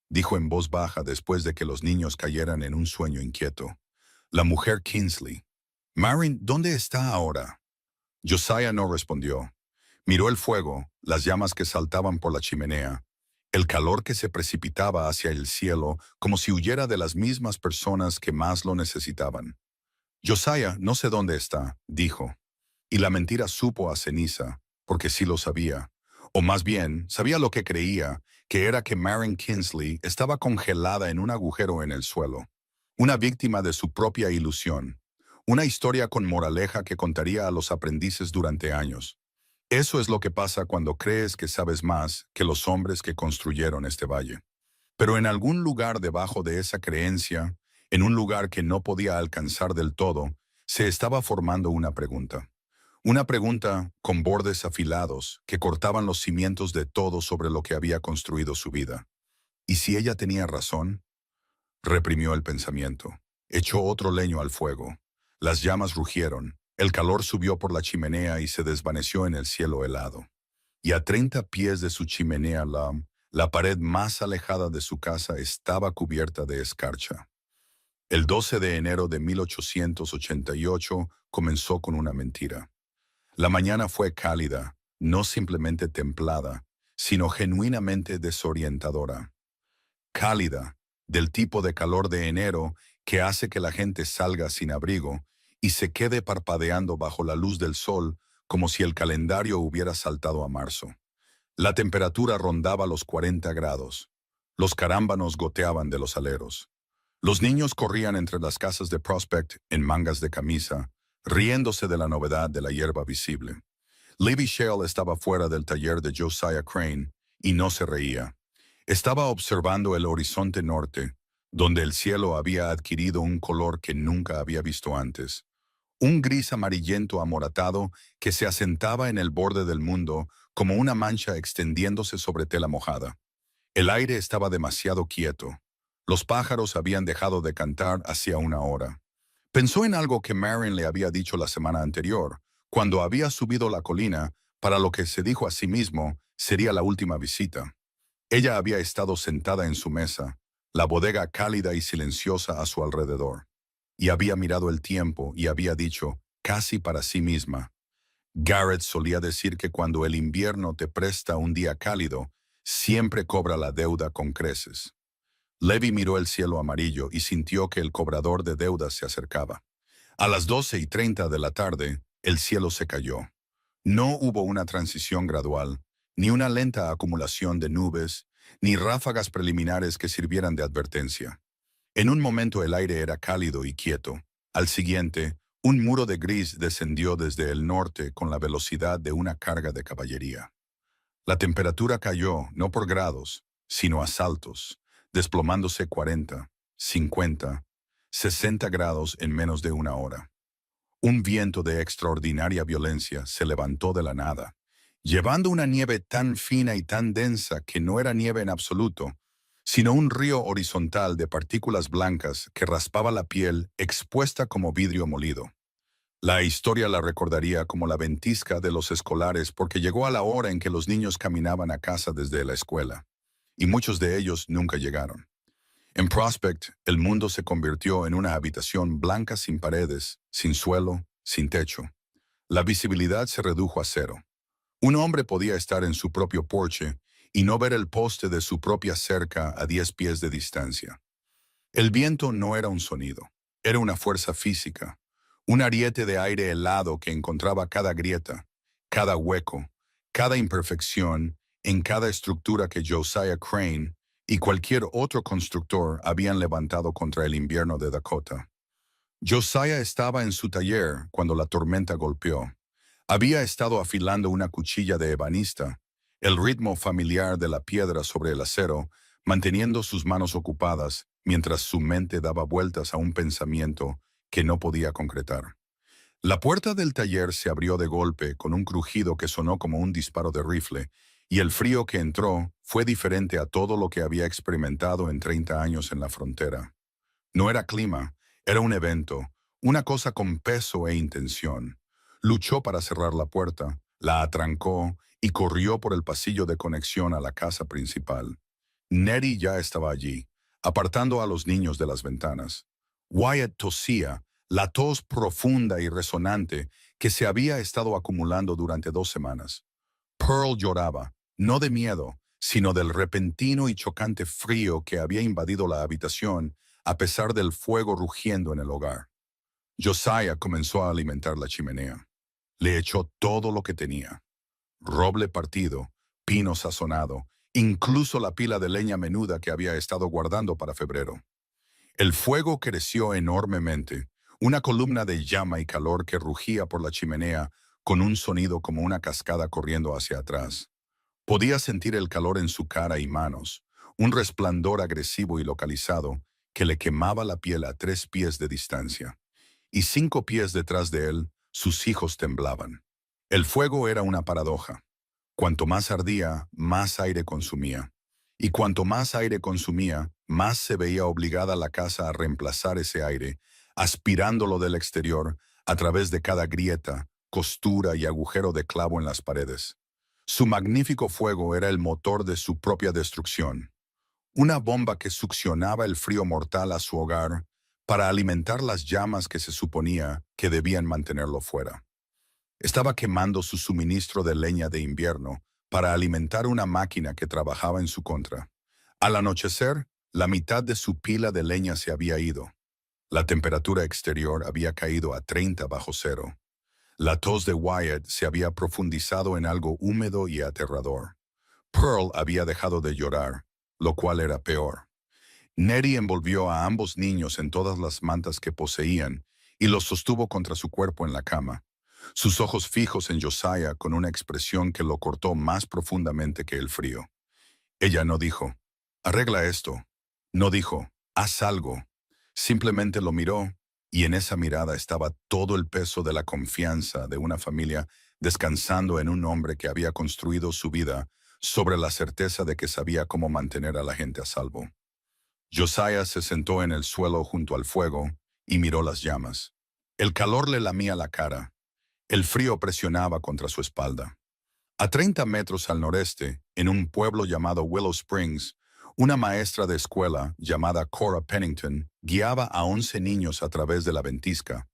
A: dijo en voz baja después de que los niños cayeran en un sueño inquieto. La mujer Kingsley. Marin, ¿dónde está ahora? Josiah no respondió. Miró el fuego, las llamas que saltaban por la chimenea, el calor que se precipitaba hacia el cielo como si huyera de las mismas personas que más lo necesitaban. Josiah, no sé dónde está, dijo. Y la mentira supo a ceniza, porque sí lo sabía. O más bien, sabía lo que creía, que era que Marin Kingsley estaba congelada en un agujero en el suelo. Una víctima de su propia ilusión. Una historia con moraleja que contaría a los aprendices durante años. Eso es lo que pasa cuando crees que sabes más que los hombres que construyeron este valle. Pero en algún lugar debajo de esa creencia, en un lugar que no podía alcanzar del todo, se estaba formando una pregunta. Una pregunta con bordes afilados que cortaban los cimientos de todo sobre lo que había construido su vida. ¿Y si ella tenía razón? Reprimió el pensamiento. Echó otro leño al fuego. Las llamas rugieron. El calor subió por la chimenea y se desvaneció en el cielo helado. Y a 30 pies de su chimenea la pared más alejada de su casa estaba cubierta de escarcha. El 12 de enero de 1888 comenzó con una mentira. La mañana fue cálida, no simplemente templada, sino genuinamente desorientadora. Cálida, del tipo de calor de enero que hace que la gente salga sin abrigo y se quede parpadeando bajo la luz del sol como si el calendario hubiera saltado a marzo. La temperatura rondaba los 40 grados. Los carámbanos goteaban de los aleros. Los niños corrían entre las casas de Prospect en mangas de camisa, riéndose de la novedad de la hierba visible. Libby Shale estaba fuera del taller de Josiah Crane y no se reía. Estaba observando el horizonte norte, donde el cielo había adquirido un color que nunca había visto antes. Un gris amarillento amoratado que se asentaba en el borde del mundo como una mancha extendiéndose sobre tela mojada. El aire estaba demasiado quieto. Los pájaros habían dejado de cantar hacía una hora. Pensó en algo que Marin le había dicho la semana anterior, cuando había subido la colina para lo que se dijo a sí mismo sería la última visita. Ella había estado sentada en su mesa, la bodega cálida y silenciosa a su alrededor, y había mirado el tiempo y había dicho, casi para sí misma, Garrett solía decir que cuando el invierno te presta un día cálido, siempre cobra la deuda con creces. Levi miró el cielo amarillo y sintió que el cobrador de deudas se acercaba. A las 12:30 de la tarde, el cielo se cayó. No hubo una transición gradual, ni una lenta acumulación de nubes, ni ráfagas preliminares que sirvieran de advertencia. En un momento el aire era cálido y quieto. Al siguiente, un muro de gris descendió desde el norte con la velocidad de una carga de caballería. La temperatura cayó no por grados, sino a saltos, desplomándose 40, 50, 60 grados en menos de una hora. Un viento de extraordinaria violencia se levantó de la nada, llevando una nieve tan fina y tan densa que no era nieve en absoluto, sino un río horizontal de partículas blancas que raspaba la piel expuesta como vidrio molido. La historia la recordaría como la ventisca de los escolares porque llegó a la hora en que los niños caminaban a casa desde la escuela, y muchos de ellos nunca llegaron. En Prospect, el mundo se convirtió en una habitación blanca sin paredes, sin suelo, sin techo. La visibilidad se redujo a cero. Un hombre podía estar en su propio porche y no ver el poste de su propia cerca a 10 pies de distancia. El viento no era un sonido, era una fuerza física, un ariete de aire helado que encontraba cada grieta, cada hueco, cada imperfección en cada estructura que Josiah Crane y cualquier otro constructor habían levantado contra el invierno de Dakota. Josiah estaba en su taller cuando la tormenta golpeó. Había estado afilando una cuchilla de ebanista, el ritmo familiar de la piedra sobre el acero, manteniendo sus manos ocupadas mientras su mente daba vueltas a un pensamiento que no podía concretar. La puerta del taller se abrió de golpe con un crujido que sonó como un disparo de rifle, y el frío que entró fue diferente a todo lo que había experimentado en 30 años en la frontera. No era clima, era un evento, una cosa con peso e intención. Luchó para cerrar la puerta, la atrancó y corrió por el pasillo de conexión a la casa principal. Nettie ya estaba allí, apartando a los niños de las ventanas. Wyatt tosía, la tos profunda y resonante que se había estado acumulando durante 2 semanas. Pearl lloraba, no de miedo, sino del repentino y chocante frío que había invadido la habitación a pesar del fuego rugiendo en el hogar. Josiah comenzó a alimentar la chimenea. Le echó todo lo que tenía: roble partido, pino sazonado, incluso la pila de leña menuda que había estado guardando para febrero. El fuego creció enormemente, una columna de llama y calor que rugía por la chimenea con un sonido como una cascada corriendo hacia atrás. Podía sentir el calor en su cara y manos, un resplandor agresivo y localizado que le quemaba la piel a 3 pies de distancia. Y 5 pies detrás de él, sus hijos temblaban. El fuego era una paradoja. Cuanto más ardía, más aire consumía. Y cuanto más aire consumía, más se veía obligada la casa a reemplazar ese aire, aspirándolo del exterior a través de cada grieta, costura y agujero de clavo en las paredes. Su magnífico fuego era el motor de su propia destrucción, una bomba que succionaba el frío mortal a su hogar para alimentar las llamas que se suponía que debían mantenerlo fuera. Estaba quemando su suministro de leña de invierno para alimentar una máquina que trabajaba en su contra. Al anochecer, la mitad de su pila de leña se había ido. La temperatura exterior había caído a 30 bajo cero. La tos de Wyatt se había profundizado en algo húmedo y aterrador. Pearl había dejado de llorar, lo cual era peor. Nettie envolvió a ambos niños en todas las mantas que poseían y los sostuvo contra su cuerpo en la cama, sus ojos fijos en Josiah con una expresión que lo cortó más profundamente que el frío. Ella no dijo, «Arregla esto». No dijo, «Haz algo». Simplemente lo miró, y en esa mirada estaba todo el peso de la confianza de una familia descansando en un hombre que había construido su vida sobre la certeza de que sabía cómo mantener a la gente a salvo. Josiah se sentó en el suelo junto al fuego y miró las llamas. El calor le lamía la cara. El frío presionaba contra su espalda. A 30 metros al noreste, en un pueblo llamado Willow Springs, una maestra de escuela llamada Cora Pennington guiaba a 11 niños a través de la ventisca,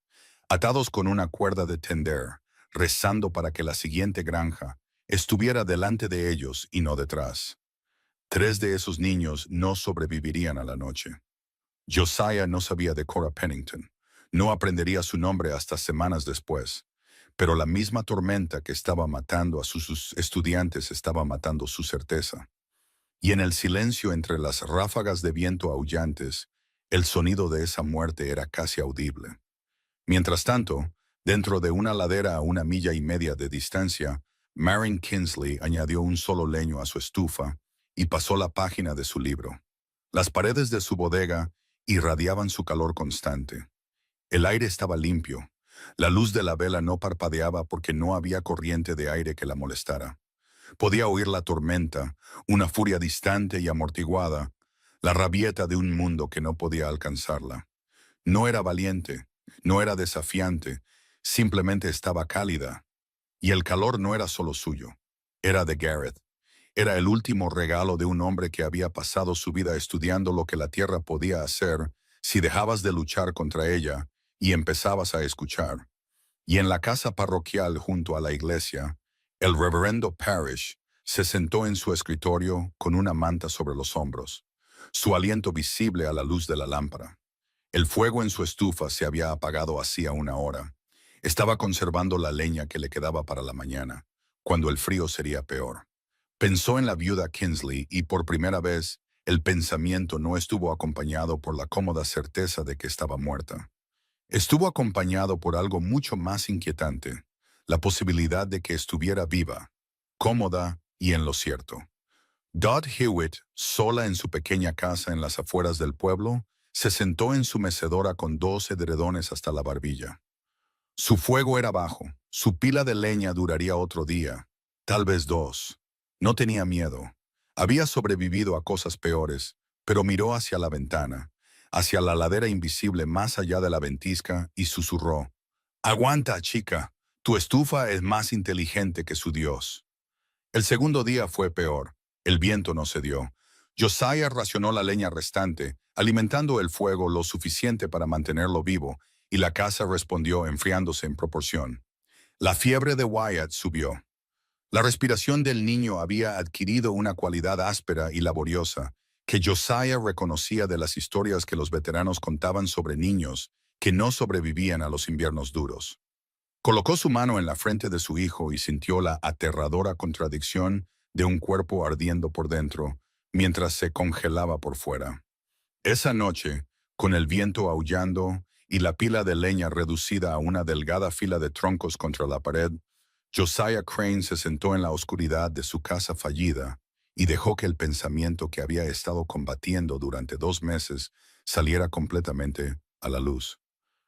A: atados con una cuerda de tender, rezando para que la siguiente granja estuviera delante de ellos y no detrás. 3 de esos niños no sobrevivirían a la noche. Josiah no sabía de Cora Pennington. No aprendería su nombre hasta semanas después. Pero la misma tormenta que estaba matando a sus estudiantes estaba matando su certeza. Y en el silencio entre las ráfagas de viento aullantes, el sonido de esa muerte era casi audible. Mientras tanto, dentro de una ladera a 1,5 millas de distancia, Marin Kinsley añadió un solo leño a su estufa y pasó la página de su libro. Las paredes de su bodega irradiaban su calor constante. El aire estaba limpio. La luz de la vela no parpadeaba porque no había corriente de aire que la molestara. Podía oír la tormenta, una furia distante y amortiguada, la rabieta de un mundo que no podía alcanzarla. No era valiente, no era desafiante, simplemente estaba cálida. Y el calor no era solo suyo, era de Gareth. Era el último regalo de un hombre que había pasado su vida estudiando lo que la tierra podía hacer si dejabas de luchar contra ella y empezabas a escuchar. Y en la casa parroquial junto a la iglesia, El reverendo Parrish se sentó en su escritorio con una manta sobre los hombros, su aliento visible a la luz de la lámpara. El fuego en su estufa se había apagado hacía una hora. Estaba conservando la leña que le quedaba para la mañana, cuando el frío sería peor. Pensó en la viuda Kinsley y por primera vez el pensamiento no estuvo acompañado por la cómoda certeza de que estaba muerta. Estuvo acompañado por algo mucho más inquietante, la posibilidad de que estuviera viva, cómoda y en lo cierto. Dot Hewitt, sola en su pequeña casa en las afueras del pueblo, se sentó en su mecedora con 2 edredones hasta la barbilla. Su fuego era bajo, su pila de leña duraría otro día, tal vez 2. No tenía miedo. Había sobrevivido a cosas peores, pero miró hacia la ventana, hacia la ladera invisible más allá de la ventisca y susurró: «Aguanta, chica, tu estufa es más inteligente que su Dios». El segundo día fue peor. El viento no cedió. Josiah racionó la leña restante, alimentando el fuego lo suficiente para mantenerlo vivo, y la casa respondió enfriándose en proporción. La fiebre de Wyatt subió. La respiración del niño había adquirido una cualidad áspera y laboriosa, que Josiah reconocía de las historias que los veteranos contaban sobre niños que no sobrevivían a los inviernos duros. Colocó su mano en la frente de su hijo y sintió la aterradora contradicción de un cuerpo ardiendo por dentro, mientras se congelaba por fuera. Esa noche, con el viento aullando y la pila de leña reducida a una delgada fila de troncos contra la pared, Josiah Crane se sentó en la oscuridad de su casa fallida y dejó que el pensamiento que había estado combatiendo durante 2 meses saliera completamente a la luz.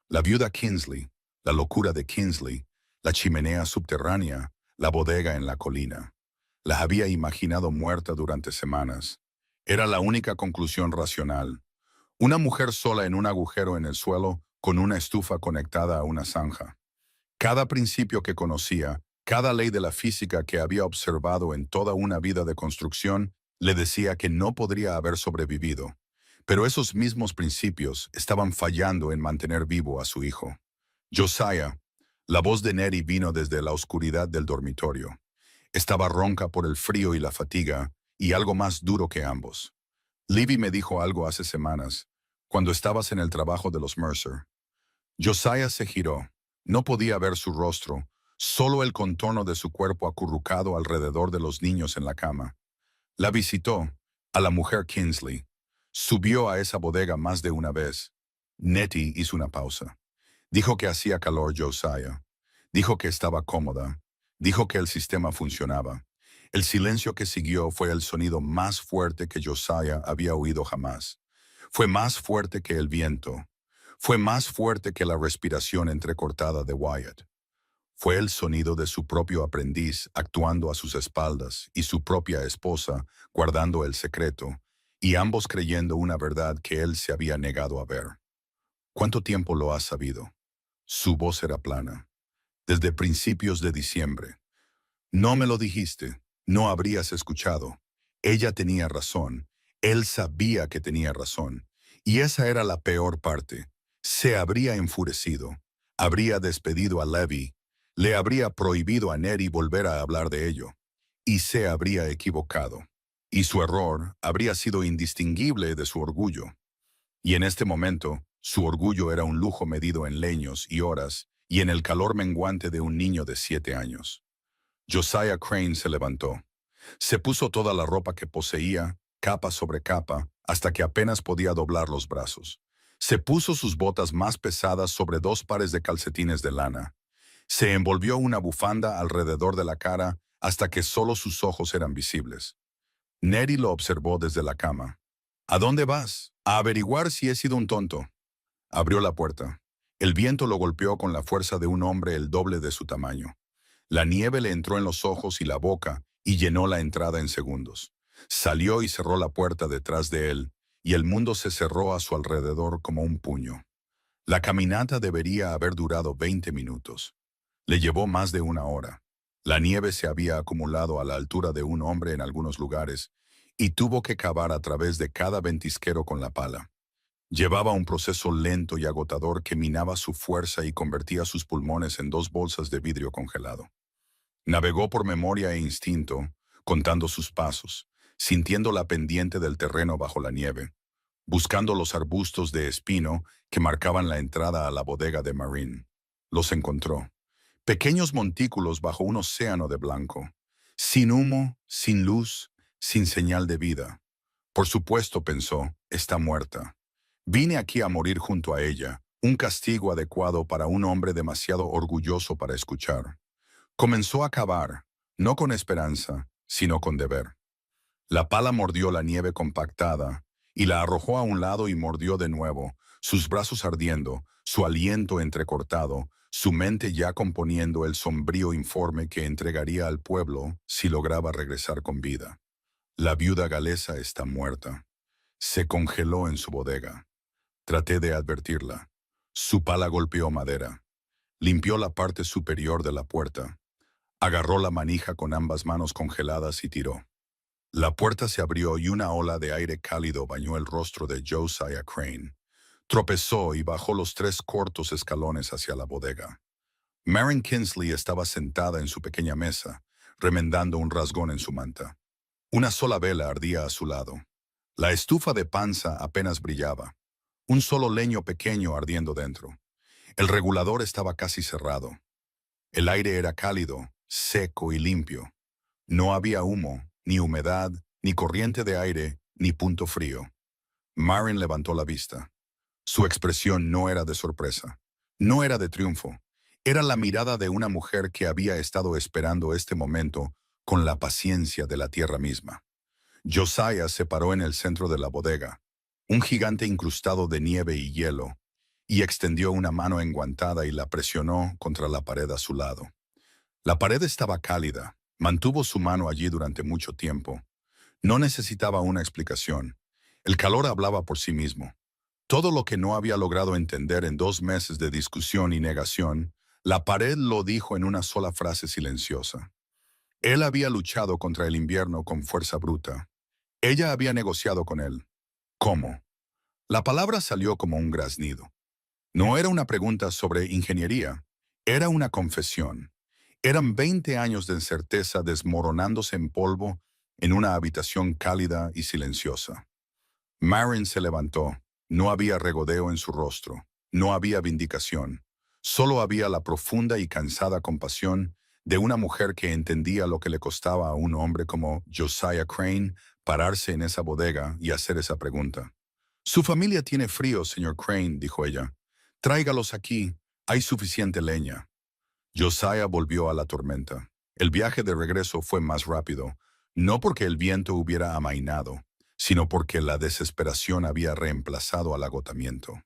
A: La viuda Kinsley, la locura de Kinsley, la chimenea subterránea, la bodega en la colina. La había imaginado muerta durante semanas. Era la única conclusión racional. Una mujer sola en un agujero en el suelo con una estufa conectada a una zanja. Cada principio que conocía, cada ley de la física que había observado en toda una vida de construcción, le decía que no podría haber sobrevivido. Pero esos mismos principios estaban fallando en mantener vivo a su hijo. Josiah, la voz de Nettie vino desde la oscuridad del dormitorio. Estaba ronca por el frío y la fatiga, y algo más duro que ambos. Libby me dijo algo hace semanas, cuando estabas en el trabajo de los Mercer. Josiah se giró. No podía ver su rostro, solo el contorno de su cuerpo acurrucado alrededor de los niños en la cama. La visitó, a la mujer Kinsley. Subió a esa bodega más de una vez. Nettie hizo una pausa. Dijo que hacía calor Josiah. Dijo que estaba cómoda. Dijo que el sistema funcionaba. El silencio que siguió fue el sonido más fuerte que Josiah había oído jamás. Fue más fuerte que el viento. Fue más fuerte que la respiración entrecortada de Wyatt. Fue el sonido de su propio aprendiz actuando a sus espaldas y su propia esposa guardando el secreto, y ambos creyendo una verdad que él se había negado a ver. ¿Cuánto tiempo lo has sabido? Su voz era plana. Desde principios de diciembre. No me lo dijiste, no habrías escuchado. Ella tenía razón, él sabía que tenía razón, y esa era la peor parte. Se habría enfurecido, habría despedido a Levy, le habría prohibido a Nettie volver a hablar de ello, y se habría equivocado. Y su error habría sido indistinguible de su orgullo. Y en este momento, su orgullo era un lujo medido en leños y horas, y en el calor menguante de un niño de 7 años. Josiah Crane se levantó. Se puso toda la ropa que poseía, capa sobre capa, hasta que apenas podía doblar los brazos. Se puso sus botas más pesadas sobre 2 pares de calcetines de lana. Se envolvió una bufanda alrededor de la cara hasta que solo sus ojos eran visibles. Nettie lo observó desde la cama. «¿A dónde vas? A averiguar si he sido un tonto». Abrió la puerta. El viento lo golpeó con la fuerza de un hombre el doble de su tamaño. La nieve le entró en los ojos y la boca y llenó la entrada en segundos. Salió y cerró la puerta detrás de él, y el mundo se cerró a su alrededor como un puño. La caminata debería haber durado 20 minutos. Le llevó más de una hora. La nieve se había acumulado a la altura de un hombre en algunos lugares, y tuvo que cavar a través de cada ventisquero con la pala. Llevaba un proceso lento y agotador que minaba su fuerza y convertía sus pulmones en 2 bolsas de vidrio congelado. Navegó por memoria e instinto, contando sus pasos, sintiendo la pendiente del terreno bajo la nieve, buscando los arbustos de espino que marcaban la entrada a la bodega de Marine. Los encontró. Pequeños montículos bajo un océano de blanco. Sin humo, sin luz, sin señal de vida. Por supuesto, pensó, está muerta. Vine aquí a morir junto a ella, un castigo adecuado para un hombre demasiado orgulloso para escuchar. Comenzó a cavar, no con esperanza, sino con deber. La pala mordió la nieve compactada y la arrojó a un lado y mordió de nuevo, sus brazos ardiendo, su aliento entrecortado, su mente ya componiendo el sombrío informe que entregaría al pueblo si lograba regresar con vida. La viuda galesa está muerta. Se congeló en su bodega. Traté de advertirla. Su pala golpeó madera. Limpió la parte superior de la puerta. Agarró la manija con ambas manos congeladas y tiró. La puerta se abrió y una ola de aire cálido bañó el rostro de Josiah Crane. Tropezó y bajó los 3 cortos escalones hacia la bodega. Maren Kinsley estaba sentada en su pequeña mesa, remendando un rasgón en su manta. Una sola vela ardía a su lado. La estufa de panza apenas brillaba. Un solo leño pequeño ardiendo dentro. El regulador estaba casi cerrado. El aire era cálido, seco y limpio. No había humo, ni humedad, ni corriente de aire, ni punto frío. Maren levantó la vista. Su expresión no era de sorpresa, no era de triunfo. Era la mirada de una mujer que había estado esperando este momento con la paciencia de la tierra misma. Josiah se paró en el centro de la bodega, un gigante incrustado de nieve y hielo, y extendió una mano enguantada y la presionó contra la pared a su lado. La pared estaba cálida, mantuvo su mano allí durante mucho tiempo. No necesitaba una explicación. El calor hablaba por sí mismo. Todo lo que no había logrado entender en 2 meses de discusión y negación, la pared lo dijo en una sola frase silenciosa. Él había luchado contra el invierno con fuerza bruta. Ella había negociado con él. ¿Cómo? La palabra salió como un graznido. No era una pregunta sobre ingeniería, era una confesión. Eran 20 años de incerteza desmoronándose en polvo en una habitación cálida y silenciosa. Maren se levantó. No había regodeo en su rostro. No había vindicación. Solo había la profunda y cansada compasión de una mujer que entendía lo que le costaba a un hombre como Josiah Crane pararse en esa bodega y hacer esa pregunta. «Su familia tiene frío, señor Crane», dijo ella. «Tráigalos aquí. Hay suficiente leña». Josiah volvió a la tormenta. El viaje de regreso fue más rápido, no porque el viento hubiera amainado, sino porque la desesperación había reemplazado al agotamiento.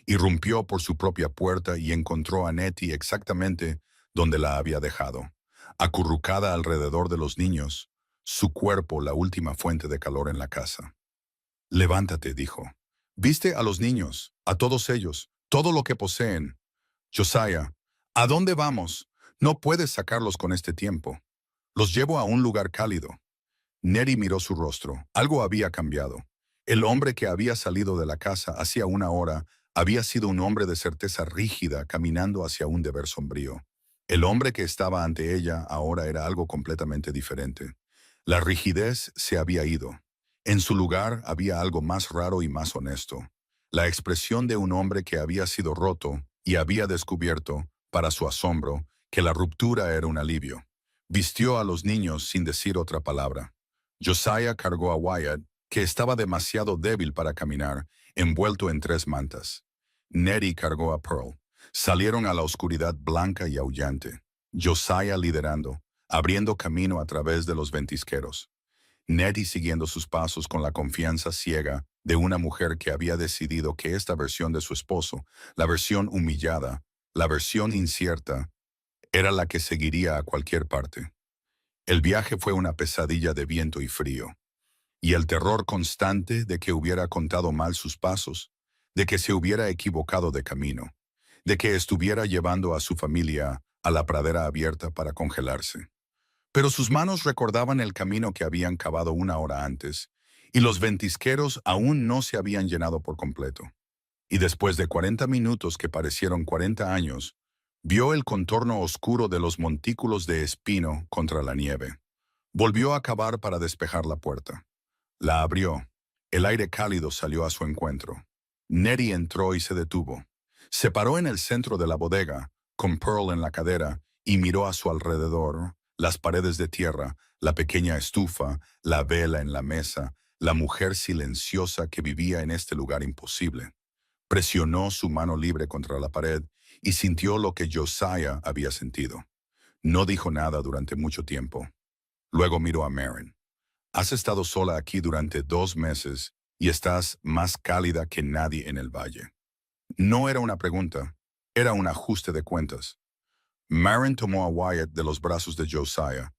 A: Irrumpió por su propia puerta y encontró a Nettie exactamente donde la había dejado, acurrucada alrededor de los niños, su cuerpo la última fuente de calor en la casa. «Levántate», dijo. «Viste a los niños, a todos ellos, todo lo que poseen. Josiah, ¿a dónde vamos? No puedes sacarlos con este tiempo. Los llevo a un lugar cálido». Nettie miró su rostro. Algo había cambiado. El hombre que había salido de la casa hacía una hora había sido un hombre de certeza rígida caminando hacia un deber sombrío. El hombre que estaba ante ella ahora era algo completamente diferente. La rigidez se había ido. En su lugar había algo más raro y más honesto. La expresión de un hombre que había sido roto y había descubierto, para su asombro, que la ruptura era un alivio. Vistió a los niños sin decir otra palabra. Josiah cargó a Wyatt, que estaba demasiado débil para caminar, envuelto en 3 mantas. Nettie cargó a Pearl. Salieron a la oscuridad blanca y aullante. Josiah liderando, abriendo camino a través de los ventisqueros. Nettie siguiendo sus pasos con la confianza ciega de una mujer que había decidido que esta versión de su esposo, la versión humillada, la versión incierta, era la que seguiría a cualquier parte. El viaje fue una pesadilla de viento y frío, y el terror constante de que hubiera contado mal sus pasos, de que se hubiera equivocado de camino, de que estuviera llevando a su familia a la pradera abierta para congelarse. Pero sus manos recordaban el camino que habían cavado 1 hora antes, y los ventisqueros aún no se habían llenado por completo. Y después de 40 minutos que parecieron 40 años, Vio el contorno oscuro de los montículos de espino contra la nieve. Volvió a cavar para despejar la puerta. La abrió. El aire cálido salió a su encuentro. Nettie entró y se detuvo. Se paró en el centro de la bodega, con Pearl en la cadera, y miró a su alrededor, las paredes de tierra, la pequeña estufa, la vela en la mesa, la mujer silenciosa que vivía en este lugar imposible. Presionó su mano libre contra la pared y sintió lo que Josiah había sentido. No dijo nada durante mucho tiempo. Luego miró a Maren. Has estado sola aquí durante 2 meses y estás más cálida que nadie en el valle. No era una pregunta, era un ajuste de cuentas. Maren tomó a Wyatt de los brazos de Josiah,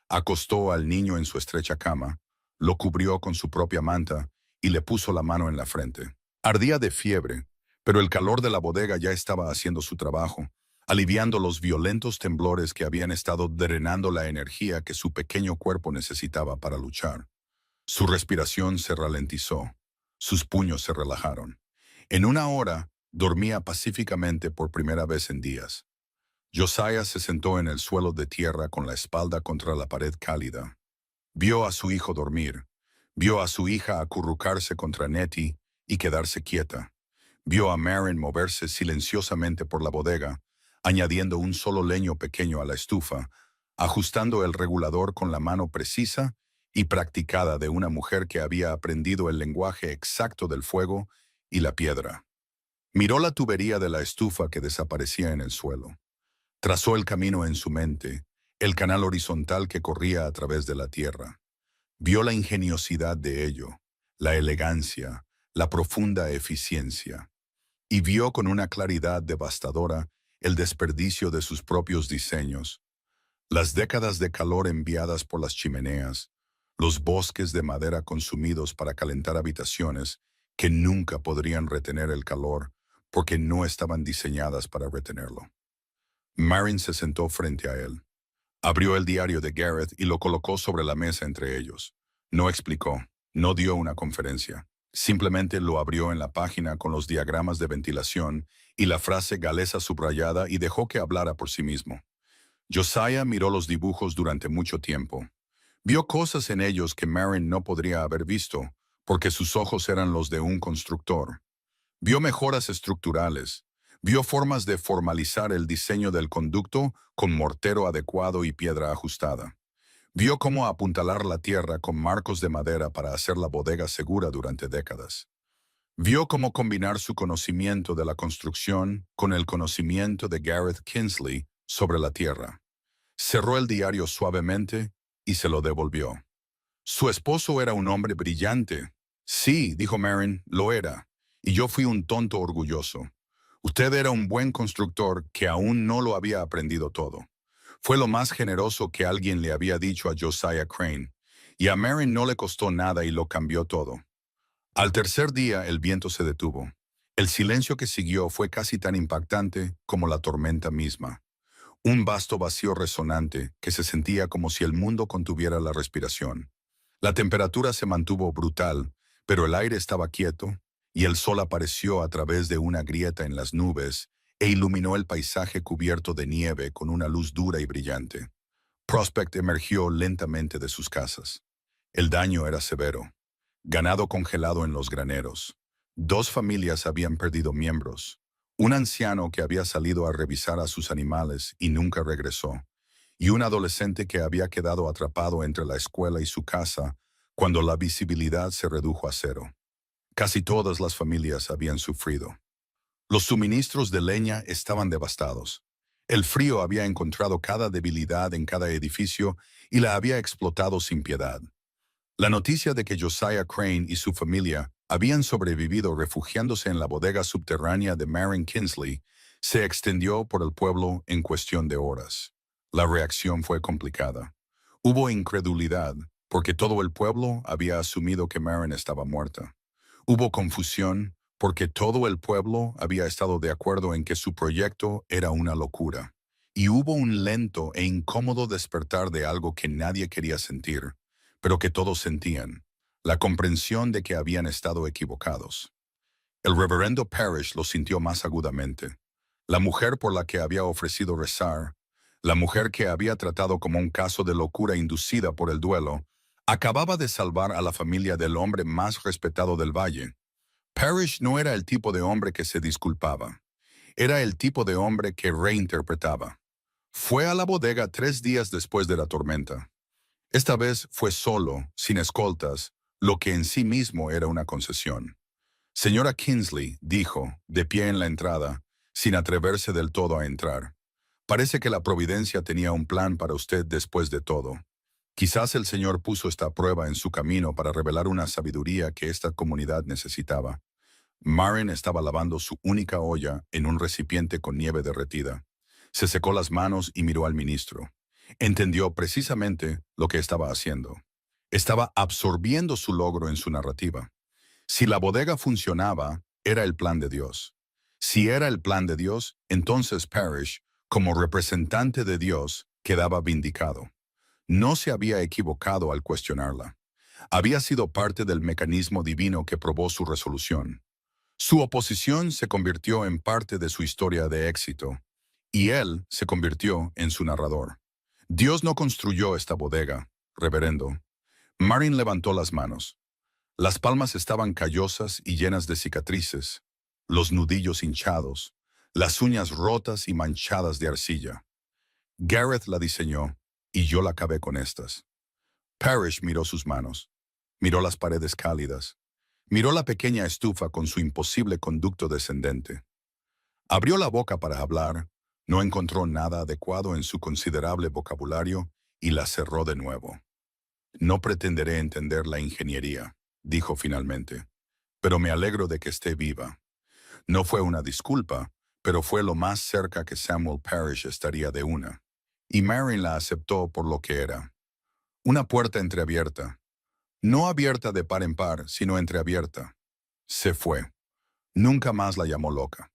A: acostó al niño en su estrecha cama, lo cubrió con su propia manta y le puso la mano en la frente. Ardía de fiebre, pero el calor de la bodega ya estaba haciendo su trabajo, aliviando los violentos temblores que habían estado drenando la energía que su pequeño cuerpo necesitaba para luchar. Su respiración se ralentizó, sus puños se relajaron. En una hora, dormía pacíficamente por primera vez en días. Josiah se sentó en el suelo de tierra con la espalda contra la pared cálida. Vio a su hijo dormir. Vio a su hija acurrucarse contra Nettie y quedarse quieta. Vio a Maren moverse silenciosamente por la bodega, añadiendo un solo leño pequeño a la estufa, ajustando el regulador con la mano precisa y practicada de una mujer que había aprendido el lenguaje exacto del fuego y la piedra. Miró la tubería de la estufa que desaparecía en el suelo. Trazó el camino en su mente, el canal horizontal que corría a través de la tierra. Vio la ingeniosidad de ello, la elegancia, la profunda eficiencia. Y vio con una claridad devastadora el desperdicio de sus propios diseños, las décadas de calor enviadas por las chimeneas, los bosques de madera consumidos para calentar habitaciones que nunca podrían retener el calor porque no estaban diseñadas para retenerlo. Maren se sentó frente a él. Abrió el diario de Gareth y lo colocó sobre la mesa entre ellos. No explicó, no dio una conferencia. Simplemente lo abrió en la página con los diagramas de ventilación y la frase galesa subrayada y dejó que hablara por sí mismo. Josiah miró los dibujos durante mucho tiempo. Vio cosas en ellos que Maren no podría haber visto, porque sus ojos eran los de un constructor. Vio mejoras estructurales. Vio formas de formalizar el diseño del conducto con mortero adecuado y piedra ajustada. Vio cómo apuntalar la tierra con marcos de madera para hacer la bodega segura durante décadas. Vio cómo combinar su conocimiento de la construcción con el conocimiento de Gareth Kinsley sobre la tierra. Cerró el diario suavemente y se lo devolvió. Su esposo era un hombre brillante. Sí, dijo Maren, lo era. Y yo fui un tonto orgulloso. Usted era un buen constructor que aún no lo había aprendido todo. Fue lo más generoso que alguien le había dicho a Josiah Crane. Y a Maren no le costó nada y lo cambió todo. Al tercer día el viento se detuvo. El silencio que siguió fue casi tan impactante como la tormenta misma. Un vasto vacío resonante que se sentía como si el mundo contuviera la respiración. La temperatura se mantuvo brutal, pero el aire estaba quieto y el sol apareció a través de una grieta en las nubes e iluminó el paisaje cubierto de nieve con una luz dura y brillante. Prospect emergió lentamente de sus casas. El daño era severo. Ganado congelado en los graneros. 2 familias habían perdido miembros. Un anciano que había salido a revisar a sus animales y nunca regresó. Y un adolescente que había quedado atrapado entre la escuela y su casa cuando la visibilidad se redujo a cero. Casi todas las familias habían sufrido. Los suministros de leña estaban devastados. El frío había encontrado cada debilidad en cada edificio y la había explotado sin piedad. La noticia de que Josiah Crane y su familia habían sobrevivido refugiándose en la bodega subterránea de Maren Kinsley se extendió por el pueblo en cuestión de horas. La reacción fue complicada. Hubo incredulidad, porque todo el pueblo había asumido que Maren estaba muerta. Hubo confusión, porque todo el pueblo había estado de acuerdo en que su proyecto era una locura. Y hubo un lento e incómodo despertar de algo que nadie quería sentir, pero que todos sentían, la comprensión de que habían estado equivocados. El reverendo Parrish lo sintió más agudamente. la mujer por la que había ofrecido rezar, la mujer que había tratado como un caso de locura inducida por el duelo, acababa de salvar a la familia del hombre más respetado del valle. Parrish no era el tipo de hombre que se disculpaba. Era el tipo de hombre que reinterpretaba. Fue a la bodega 3 días después de la tormenta. Esta vez fue solo, sin escoltas, lo que en sí mismo era una concesión. Señora Kingsley, dijo, de pie en la entrada, sin atreverse del todo a entrar. Parece que la providencia tenía un plan para usted después de todo. Quizás el Señor puso esta prueba en su camino para revelar una sabiduría que esta comunidad necesitaba. Marin estaba lavando su única olla en un recipiente con nieve derretida. Se secó las manos y miró al ministro. Entendió precisamente lo que estaba haciendo. Estaba absorbiendo su logro en su narrativa. Si la bodega funcionaba, era el plan de Dios. Si era el plan de Dios, entonces Parrish, como representante de Dios, quedaba vindicado. No se había equivocado al cuestionarla. Había sido parte del mecanismo divino que probó su resolución. Su oposición se convirtió en parte de su historia de éxito, y él se convirtió en su narrador. Dios no construyó esta bodega, reverendo. Marin levantó las manos. Las palmas estaban callosas y llenas de cicatrices, los nudillos hinchados, las uñas rotas y manchadas de arcilla. Gareth la diseñó, y yo la acabé con estas. Parrish miró sus manos, miró las paredes cálidas, miró la pequeña estufa con su imposible conducto descendente. Abrió la boca para hablar, no encontró nada adecuado en su considerable vocabulario y la cerró de nuevo. No pretenderé entender la ingeniería, dijo finalmente, pero me alegro de que esté viva. No fue una disculpa, pero fue lo más cerca que Samuel Parrish estaría de una. Y Marin la aceptó por lo que era. Una puerta entreabierta. No abierta de par en par, sino entreabierta. Se fue. Nunca más la llamó loca.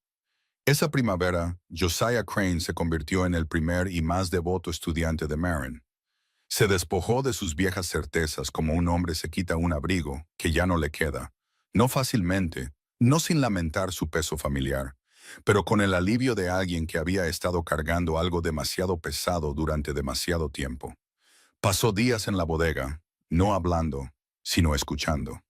A: Esa primavera, Josiah Crane se convirtió en el primer y más devoto estudiante de Marin. Se despojó de sus viejas certezas como un hombre se quita un abrigo que ya no le queda, no fácilmente, no sin lamentar su peso familiar, pero con el alivio de alguien que había estado cargando algo demasiado pesado durante demasiado tiempo. Pasó días en la bodega, no hablando, sino escuchando.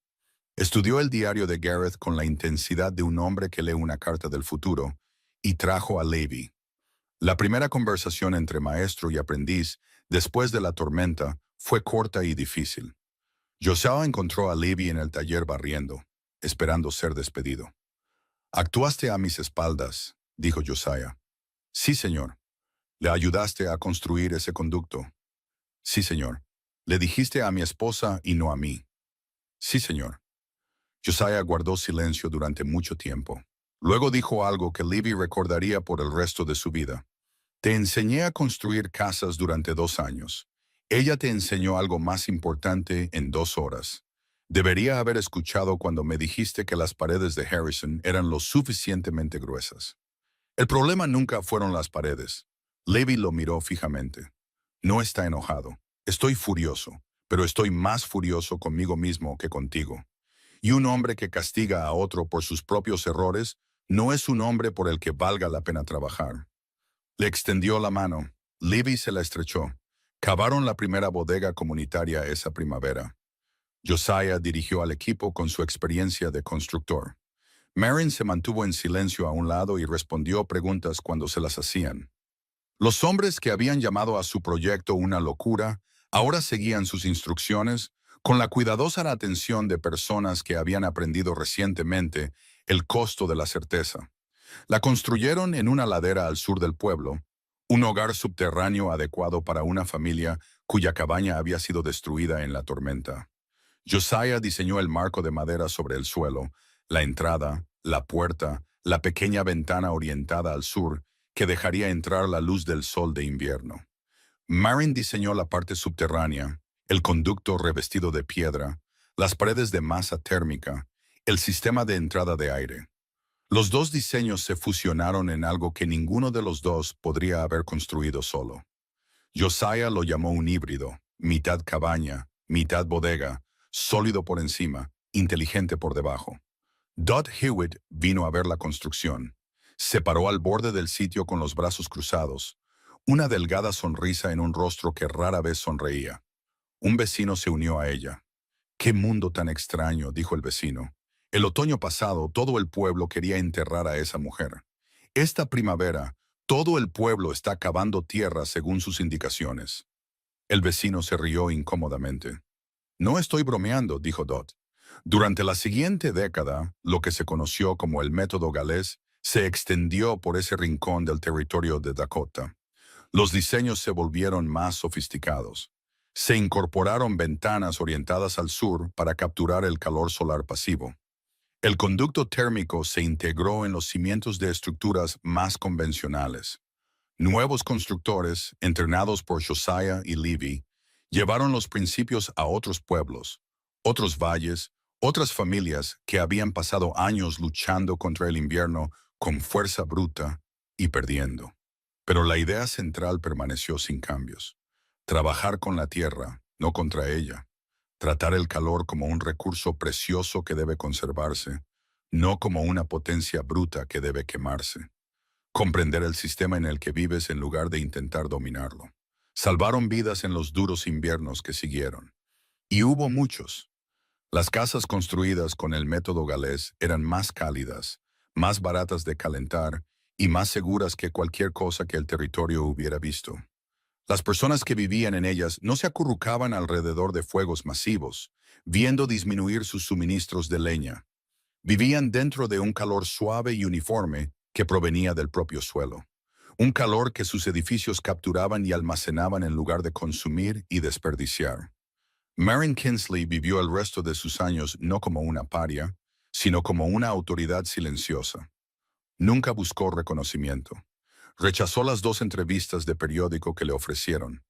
A: Estudió el diario de Gareth con la intensidad de un hombre que lee una carta del futuro, y trajo a Levi. La primera conversación entre maestro y aprendiz, después de la tormenta, fue corta y difícil. Josiah encontró a Levi en el taller barriendo, esperando ser despedido. «Actuaste a mis espaldas», dijo Josiah. «Sí, señor. ¿Le ayudaste a construir ese conducto?» «Sí, señor. Le dijiste a mi esposa y no a mí». «Sí, señor». Josiah guardó silencio durante mucho tiempo. Luego dijo algo que Levi recordaría por el resto de su vida. «Te enseñé a construir casas durante 2 años. Ella te enseñó algo más importante en 2 horas. Debería haber escuchado cuando me dijiste que las paredes de Harrison eran lo suficientemente gruesas». El problema nunca fueron las paredes. Levi lo miró fijamente. «No está enojado. Estoy furioso, pero estoy más furioso conmigo mismo que contigo. Y un hombre que castiga a otro por sus propios errores no es un hombre por el que valga la pena trabajar». Le extendió la mano. Levi se la estrechó. Cavaron la primera bodega comunitaria esa primavera. Josiah dirigió al equipo con su experiencia de constructor. Marin se mantuvo en silencio a un lado y respondió preguntas cuando se las hacían. Los hombres que habían llamado a su proyecto una locura, ahora seguían sus instrucciones con la cuidadosa atención de personas que habían aprendido recientemente el costo de la certeza. La construyeron en una ladera al sur del pueblo, un hogar subterráneo adecuado para una familia cuya cabaña había sido destruida en la tormenta. Josiah diseñó el marco de madera sobre el suelo, la entrada, la puerta, la pequeña ventana orientada al sur que dejaría entrar la luz del sol de invierno. Marin diseñó la parte subterránea, el conducto revestido de piedra, las paredes de masa térmica, el sistema de entrada de aire. Los dos diseños se fusionaron en algo que ninguno de los dos podría haber construido solo. Josiah lo llamó un híbrido, mitad cabaña, mitad bodega, sólido por encima, inteligente por debajo. Dot Hewitt vino a ver la construcción. Se paró al borde del sitio con los brazos cruzados, una delgada sonrisa en un rostro que rara vez sonreía. Un vecino se unió a ella. «¡Qué mundo tan extraño!», dijo el vecino. «El otoño pasado todo el pueblo quería enterrar a esa mujer. Esta primavera todo el pueblo está cavando tierra según sus indicaciones». El vecino se rió incómodamente. «No estoy bromeando», dijo Dot. Durante la siguiente década, lo que se conoció como el método galés se extendió por ese rincón del territorio de Dakota. Los diseños se volvieron más sofisticados. Se incorporaron ventanas orientadas al sur para capturar el calor solar pasivo. El conducto térmico se integró en los cimientos de estructuras más convencionales. Nuevos constructores, entrenados por Josiah y Levy, llevaron los principios a otros pueblos, otros valles, otras familias que habían pasado años luchando contra el invierno con fuerza bruta y perdiendo. Pero la idea central permaneció sin cambios. Trabajar con la tierra, no contra ella. Tratar el calor como un recurso precioso que debe conservarse, no como una potencia bruta que debe quemarse. Comprender el sistema en el que vives en lugar de intentar dominarlo. Salvaron vidas en los duros inviernos que siguieron. Y hubo muchos. Las casas construidas con el método galés eran más cálidas, más baratas de calentar y más seguras que cualquier cosa que el territorio hubiera visto. Las personas que vivían en ellas no se acurrucaban alrededor de fuegos masivos, viendo disminuir sus suministros de leña. Vivían dentro de un calor suave y uniforme que provenía del propio suelo. Un calor que sus edificios capturaban y almacenaban en lugar de consumir y desperdiciar. Marion Kinsley vivió el resto de sus años no como una paria, sino como una autoridad silenciosa. Nunca buscó reconocimiento. Rechazó las 2 entrevistas de periódico que le ofrecieron.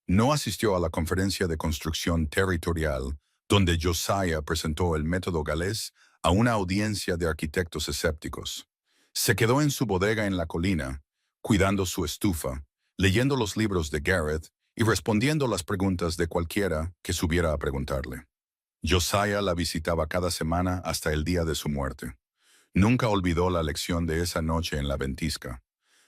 A: No asistió a la conferencia de construcción territorial, donde Josiah presentó el método galés a una audiencia de arquitectos escépticos. Se quedó en su bodega en la colina, cuidando su estufa, leyendo los libros de Garrett y respondiendo las preguntas de cualquiera que subiera a preguntarle. Josiah la visitaba cada semana hasta el día de su muerte. Nunca olvidó la lección de esa noche en la ventisca.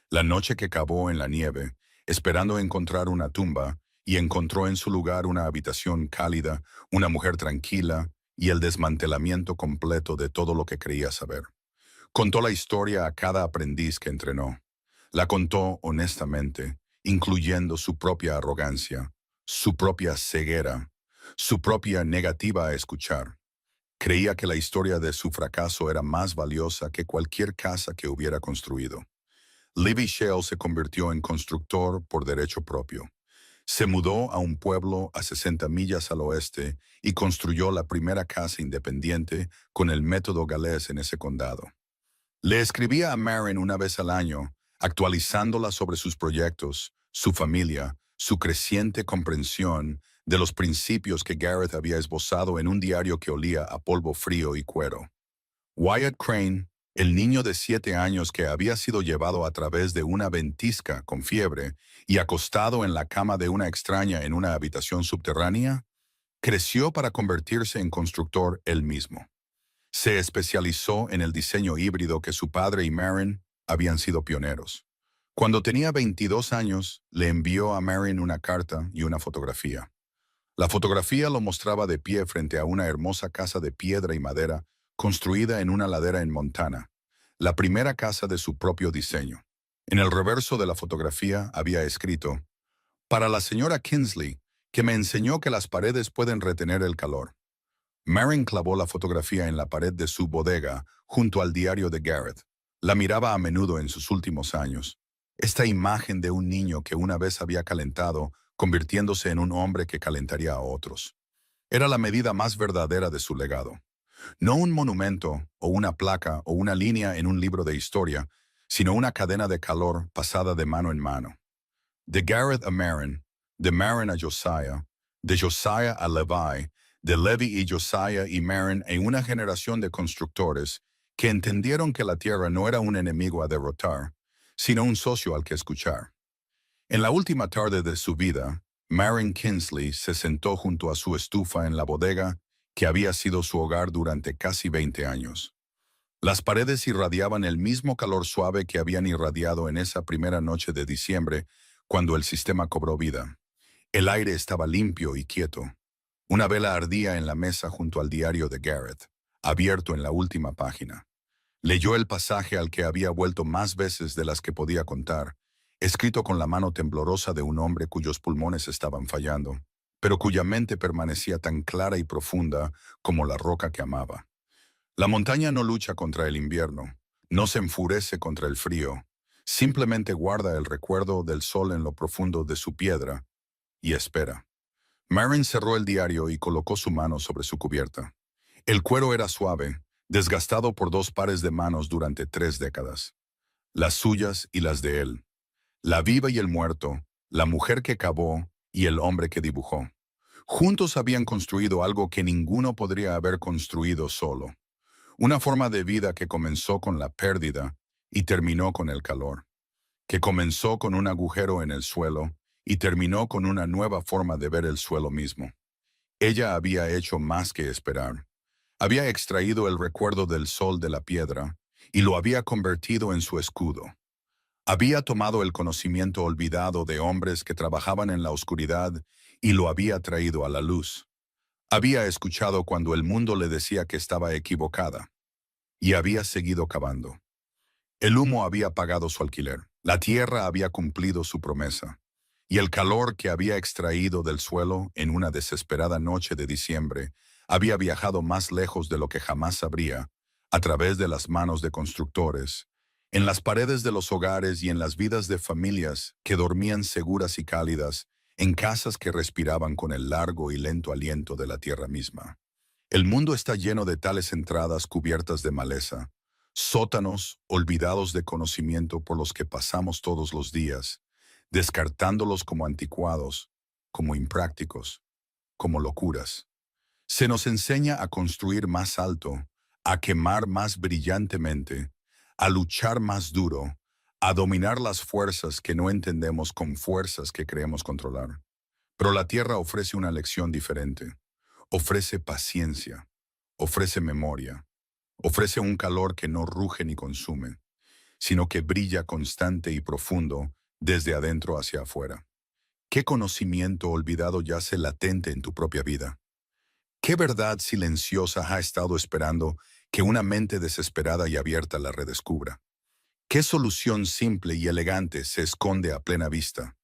A: La noche que cavó en la nieve, esperando encontrar una tumba, y encontró en su lugar una habitación cálida, una mujer tranquila y el desmantelamiento completo de todo lo que creía saber. Contó la historia a cada aprendiz que entrenó. La contó honestamente, incluyendo su propia arrogancia, su propia ceguera, su propia negativa a escuchar. Creía que la historia de su fracaso era más valiosa que cualquier casa que hubiera construido. Levy Shale se convirtió en constructor por derecho propio. Se mudó a un pueblo a 60 millas al oeste y construyó la primera casa independiente con el método galés en ese condado. Le escribía a Marion una vez al año, actualizándola sobre sus proyectos, su familia, su creciente comprensión de los principios que Garrett había esbozado en un diario que olía a polvo frío y cuero. Wyatt Crane, el niño de 7 años que había sido llevado a través de una ventisca con fiebre y acostado en la cama de una extraña en una habitación subterránea, creció para convertirse en constructor él mismo. Se especializó en el diseño híbrido que su padre y Marion habían sido pioneros. Cuando tenía 22 años, le envió a Marion una carta y una fotografía. La fotografía lo mostraba de pie frente a una hermosa casa de piedra y madera construida en una ladera en Montana, la primera casa de su propio diseño. En el reverso de la fotografía había escrito: «Para la señora Kinsley, que me enseñó que las paredes pueden retener el calor». Marion clavó la fotografía en la pared de su bodega junto al diario de Garrett. La miraba a menudo en sus últimos años. Esta imagen de un niño que una vez había calentado, convirtiéndose en un hombre que calentaría a otros. Era la medida más verdadera de su legado. No un monumento, o una placa, o una línea en un libro de historia, sino una cadena de calor pasada de mano en mano. De Garrett a Marion, de Marion a Josiah, de Josiah a Levi, de Levy y Josiah y Marion en una generación de constructores que entendieron que la tierra no era un enemigo a derrotar, sino un socio al que escuchar. En la última tarde de su vida, Marion Kinsley se sentó junto a su estufa en la bodega que había sido su hogar durante casi 20 años. Las paredes irradiaban el mismo calor suave que habían irradiado en esa primera noche de diciembre, cuando el sistema cobró vida. El aire estaba limpio y quieto. Una vela ardía en la mesa junto al diario de Garrett, abierto en la última página. Leyó el pasaje al que había vuelto más veces de las que podía contar, escrito con la mano temblorosa de un hombre cuyos pulmones estaban fallando, pero cuya mente permanecía tan clara y profunda como la roca que amaba. La montaña no lucha contra el invierno, no se enfurece contra el frío, simplemente guarda el recuerdo del sol en lo profundo de su piedra y espera. Marin cerró el diario y colocó su mano sobre su cubierta. El cuero era suave, desgastado por dos pares de manos durante 3 décadas, las suyas y las de él, la viva y el muerto, la mujer que cavó y el hombre que dibujó. Juntos habían construido algo que ninguno podría haber construido solo. Una forma de vida que comenzó con la pérdida y terminó con el calor, que comenzó con un agujero en el suelo y terminó con una nueva forma de ver el suelo mismo. Ella había hecho más que esperar. Había extraído el recuerdo del sol de la piedra y lo había convertido en su escudo. Había tomado el conocimiento olvidado de hombres que trabajaban en la oscuridad y lo había traído a la luz. Había escuchado cuando el mundo le decía que estaba equivocada y había seguido cavando. El humo había pagado su alquiler, la tierra había cumplido su promesa, y el calor que había extraído del suelo en una desesperada noche de diciembre había viajado más lejos de lo que jamás sabría, a través de las manos de constructores, en las paredes de los hogares y en las vidas de familias que dormían seguras y cálidas, en casas que respiraban con el largo y lento aliento de la tierra misma. El mundo está lleno de tales entradas cubiertas de maleza, sótanos olvidados de conocimiento por los que pasamos todos los días, descartándolos como anticuados, como imprácticos, como locuras. Se nos enseña a construir más alto, a quemar más brillantemente, a luchar más duro, a dominar las fuerzas que no entendemos con fuerzas que creemos controlar. Pero la tierra ofrece una lección diferente. Ofrece paciencia, ofrece memoria, ofrece un calor que no ruge ni consume, sino que brilla constante y profundo desde adentro hacia afuera. ¿Qué conocimiento olvidado yace latente en tu propia vida? ¿Qué verdad silenciosa ha estado esperando que una mente desesperada y abierta la redescubra? ¿Qué solución simple y elegante se esconde a plena vista,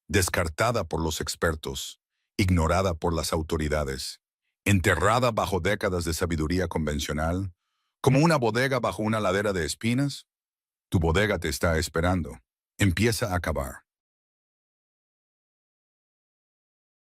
A: descartada por los expertos, ignorada por las autoridades, enterrada bajo décadas de sabiduría convencional, como una bodega bajo una ladera de espinas? Tu bodega te está esperando. Empieza a cavar.